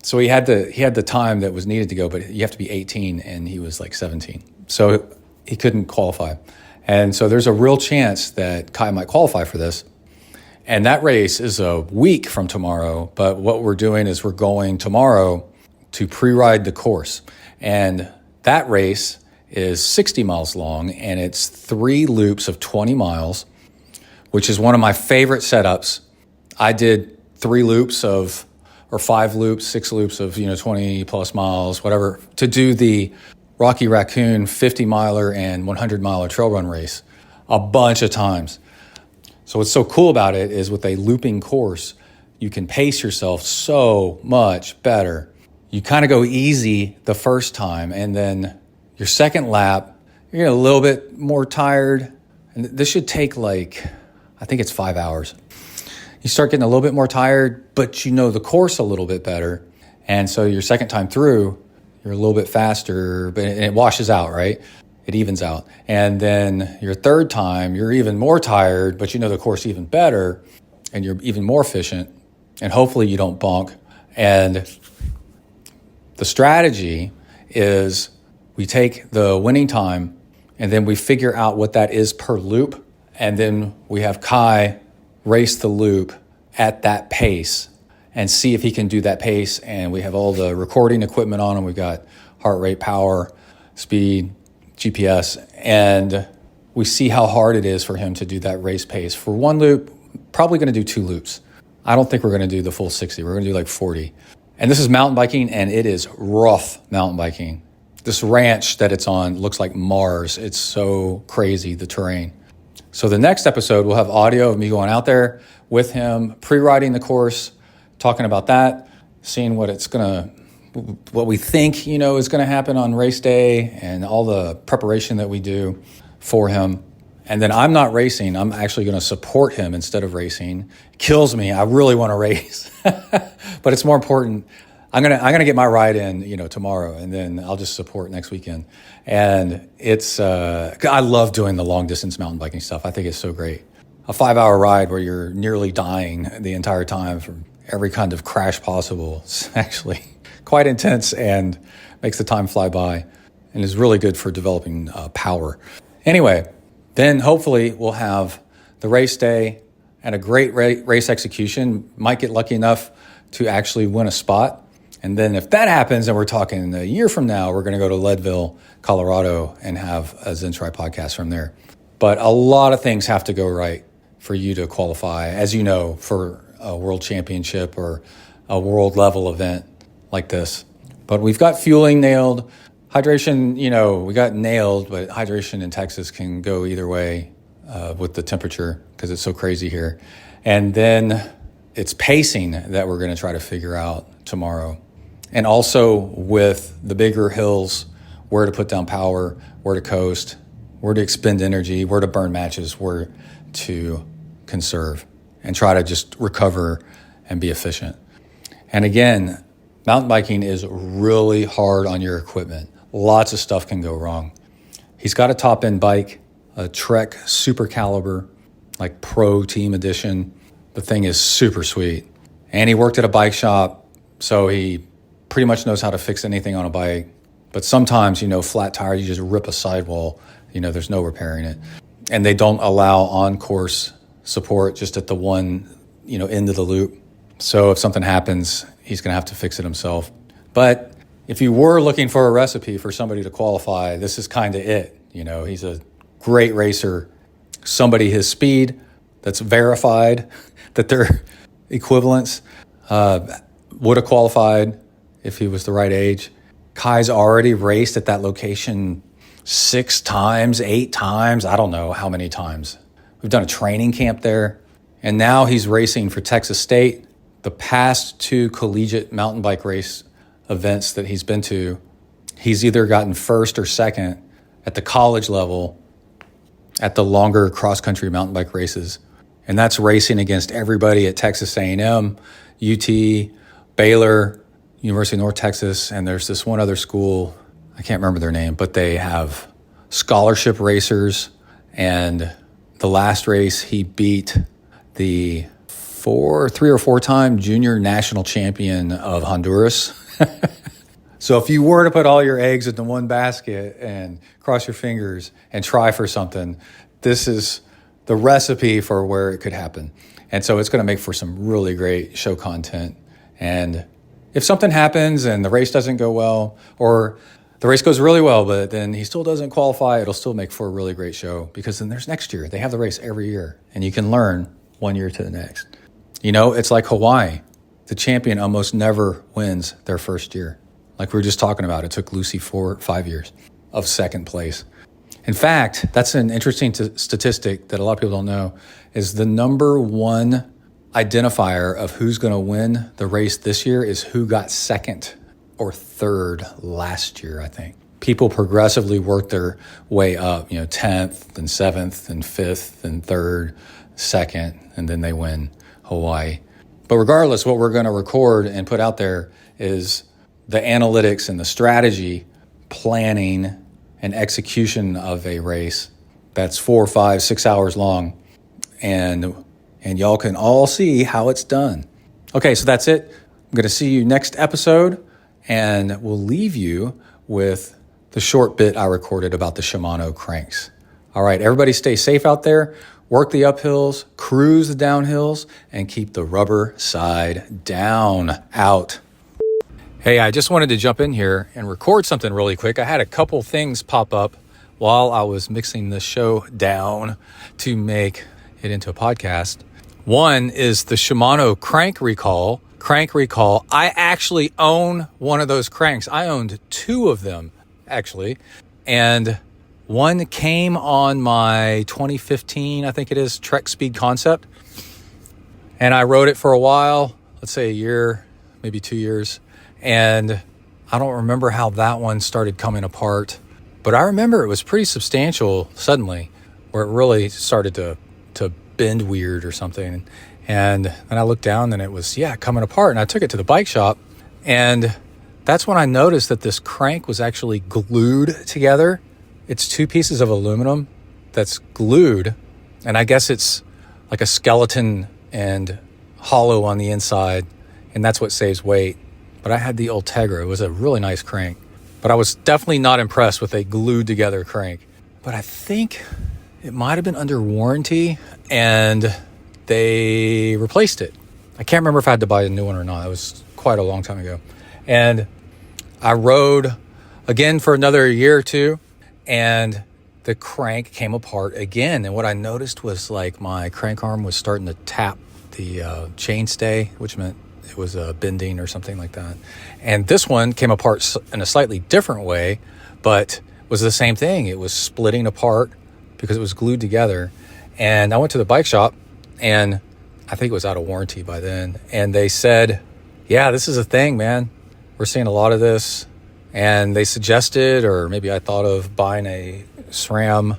So he had the time that was needed to go, but you have to be 18, and he was like 17. So he couldn't qualify. And so there's a real chance that Kai might qualify for this. And that race is a week from tomorrow, but what we're doing is we're going tomorrow to pre-ride the course. And that race is 60 miles long, and it's 3 loops of 20 miles, which is one of my favorite setups. I did 3 loops or 5 loops, 6 loops of 20 plus miles, whatever, to do the Rocky Raccoon 50 miler and 100 miler trail run race a bunch of times. So what's so cool about it is with a looping course, you can pace yourself so much better. You kind of go easy the first time, and then your second lap, you're getting a little bit more tired. And this should take I think it's 5 hours. You start getting a little bit more tired, but you know the course a little bit better. And so your second time through, you're a little bit faster, but it washes out, right? It evens out. And then your third time, you're even more tired, but you know the course even better, and you're even more efficient, and hopefully you don't bonk. And the strategy is we take the winning time, and then we figure out what that is per loop, and then we have Kai race the loop at that pace and see if he can do that pace. And we have all the recording equipment on him. We've got heart rate, power, speed, GPS, and we see how hard it is for him to do that race pace. For one loop, probably going to do 2 loops. I don't think we're going to do the full 60. We're going to do 40. And this is mountain biking, and it is rough mountain biking. This ranch that it's on looks like Mars. It's so crazy, the terrain. So the next episode, we'll have audio of me going out there with him, pre-riding the course, talking about that, seeing what we think, is going to happen on race day and all the preparation that we do for him. And then I'm not racing. I'm actually going to support him instead of racing. It kills me. I really want to race, but it's more important. I'm gonna get my ride in, tomorrow, and then I'll just support next weekend. And it's I love doing the long distance mountain biking stuff. I think it's so great. A 5-hour ride where you're nearly dying the entire time from every kind of crash possible. It's actually quite intense and makes the time fly by, and is really good for developing power. Anyway, then hopefully we'll have the race day and a great race execution. Might get lucky enough to actually win a spot. And then if that happens, and we're talking a year from now, we're going to go to Leadville, Colorado, and have a ZenTri podcast from there. But a lot of things have to go right for you to qualify, as you know, for a world championship or a world level event like this. But we've got fueling nailed. Hydration, we got nailed, but hydration in Texas can go either way with the temperature because it's so crazy here. And then it's pacing that we're going to try to figure out tomorrow. And also with the bigger hills, where to put down power, where to coast, where to expend energy, where to burn matches, where to conserve, and try to just recover and be efficient. And again, mountain biking is really hard on your equipment. Lots of stuff can go wrong. He's got a top-end bike, a Trek Super Caliber, like Pro Team Edition. The thing is super sweet. And he worked at a bike shop, so he pretty much knows how to fix anything on a bike. But sometimes, flat tire, you just rip a sidewall, there's no repairing it. And they don't allow on-course support just at the one, end of the loop. So if something happens, he's going to have to fix it himself. But if you were looking for a recipe for somebody to qualify, this is kind of it. He's a great racer, somebody his speed that's verified that they're equivalents, would have qualified if he was the right age. Kai's already raced at that location 6 times, 8 times, I don't know how many times. We've done a training camp there, and now he's racing for Texas State. The past 2 collegiate mountain bike race events that he's been to, he's either gotten first or second at the college level at the longer cross-country mountain bike races. And that's racing against everybody at Texas A&M, UT, Baylor, University of North Texas, and there's this one other school, I can't remember their name, but they have scholarship racers. And the last race, he beat the 3 or 4 time junior national champion of Honduras. So if you were to put all your eggs into one basket and cross your fingers and try for something, this is the recipe for where it could happen. And so it's going to make for some really great show content. And if something happens and the race doesn't go well, or the race goes really well, but then he still doesn't qualify, it'll still make for a really great show, because then there's next year. They have the race every year, and you can learn one year to the next. It's like Hawaii. The champion almost never wins their first year. Like we were just talking about, it took Lucy 4 or 5 years of second place. In fact, that's an interesting statistic that a lot of people don't know, is the number one identifier of who's going to win the race this year is who got second or third last year, I think. people progressively work their way up, 10th and 7th and 5th and 3rd, 2nd, and then they win Hawaii. But regardless, what we're going to record and put out there is the analytics and the strategy, planning, and execution of a race that's 4, 5, 6 hours long. And y'all can all see how it's done. Okay, so that's it. I'm going to see you next episode, and we'll leave you with the short bit I recorded about the Shimano cranks. All right, everybody stay safe out there. Work the uphills, cruise the downhills, and keep the rubber side down. Out. Hey, I just wanted to jump in here and record something really quick. I had a couple things pop up while I was mixing the show down to make it into a podcast. One is the Shimano crank recall. I actually own one of those cranks. I owned 2 of them, actually. And one came on my 2015, I think it is, Trek Speed Concept. And I rode it for a while, let's say a year, maybe 2 years. And I don't remember how that one started coming apart. But I remember it was pretty substantial suddenly, where it really started to bend weird or something. And then I looked down and it was, coming apart. And I took it to the bike shop. And that's when I noticed that this crank was actually glued together. It's 2 pieces of aluminum that's glued. And I guess it's like a skeleton and hollow on the inside. And that's what saves weight. But I had the Ultegra. It was a really nice crank. But I was definitely not impressed with a glued together crank. But I think it might have been under warranty and they replaced it. I can't remember if I had to buy a new one or not. It was quite a long time ago. And I rode again for another year or 2, and the crank came apart again. And what I noticed was like my crank arm was starting to tap the chainstay, which meant it was bending or something like that. And this one came apart in a slightly different way, but was the same thing. It was splitting apart because it was glued together. And I went to the bike shop, and I think it was out of warranty by then. And they said, yeah, this is a thing, man. We're seeing a lot of this. And they suggested, or maybe I thought of buying a SRAM,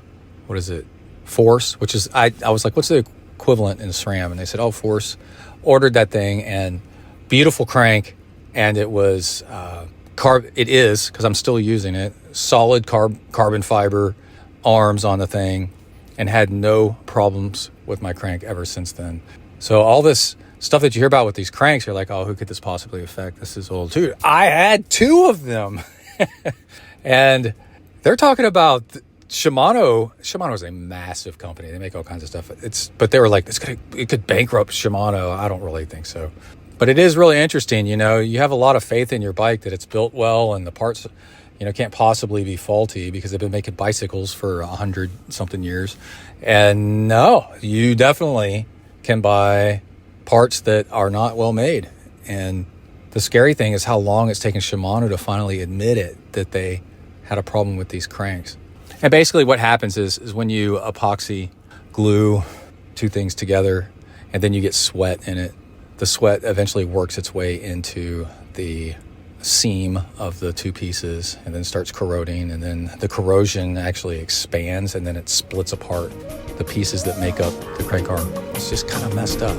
Force, which is, I was like, what's the equivalent in SRAM? And they said, Force. Ordered that thing, and beautiful crank. And it was, it is, because I'm still using it, solid carbon fiber arms on the thing, and had no problems with my crank ever since then. So all this stuff that you hear about with these cranks, you're like, who could this possibly affect? This is old too. I had 2 of them. And they're talking about Shimano. Shimano is a massive company. They make all kinds of stuff. But they were like, it could bankrupt Shimano. I don't really think so. But it is really interesting. You have a lot of faith in your bike that it's built well, and the parts, can't possibly be faulty because they've been making bicycles for 100-something years. And no, you definitely can buy parts that are not well made. And the scary thing is how long it's taken Shimano to finally admit it, that they had a problem with these cranks. And basically what happens is when you epoxy glue 2 things together and then you get sweat in it, the sweat eventually works its way into the seam of the 2 pieces and then starts corroding, and then the corrosion actually expands and then it splits apart the pieces that make up the crank arm. It's just kind of messed up.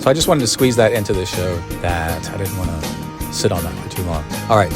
So I just wanted to squeeze that into the show, that I didn't want to sit on that for too long. All right.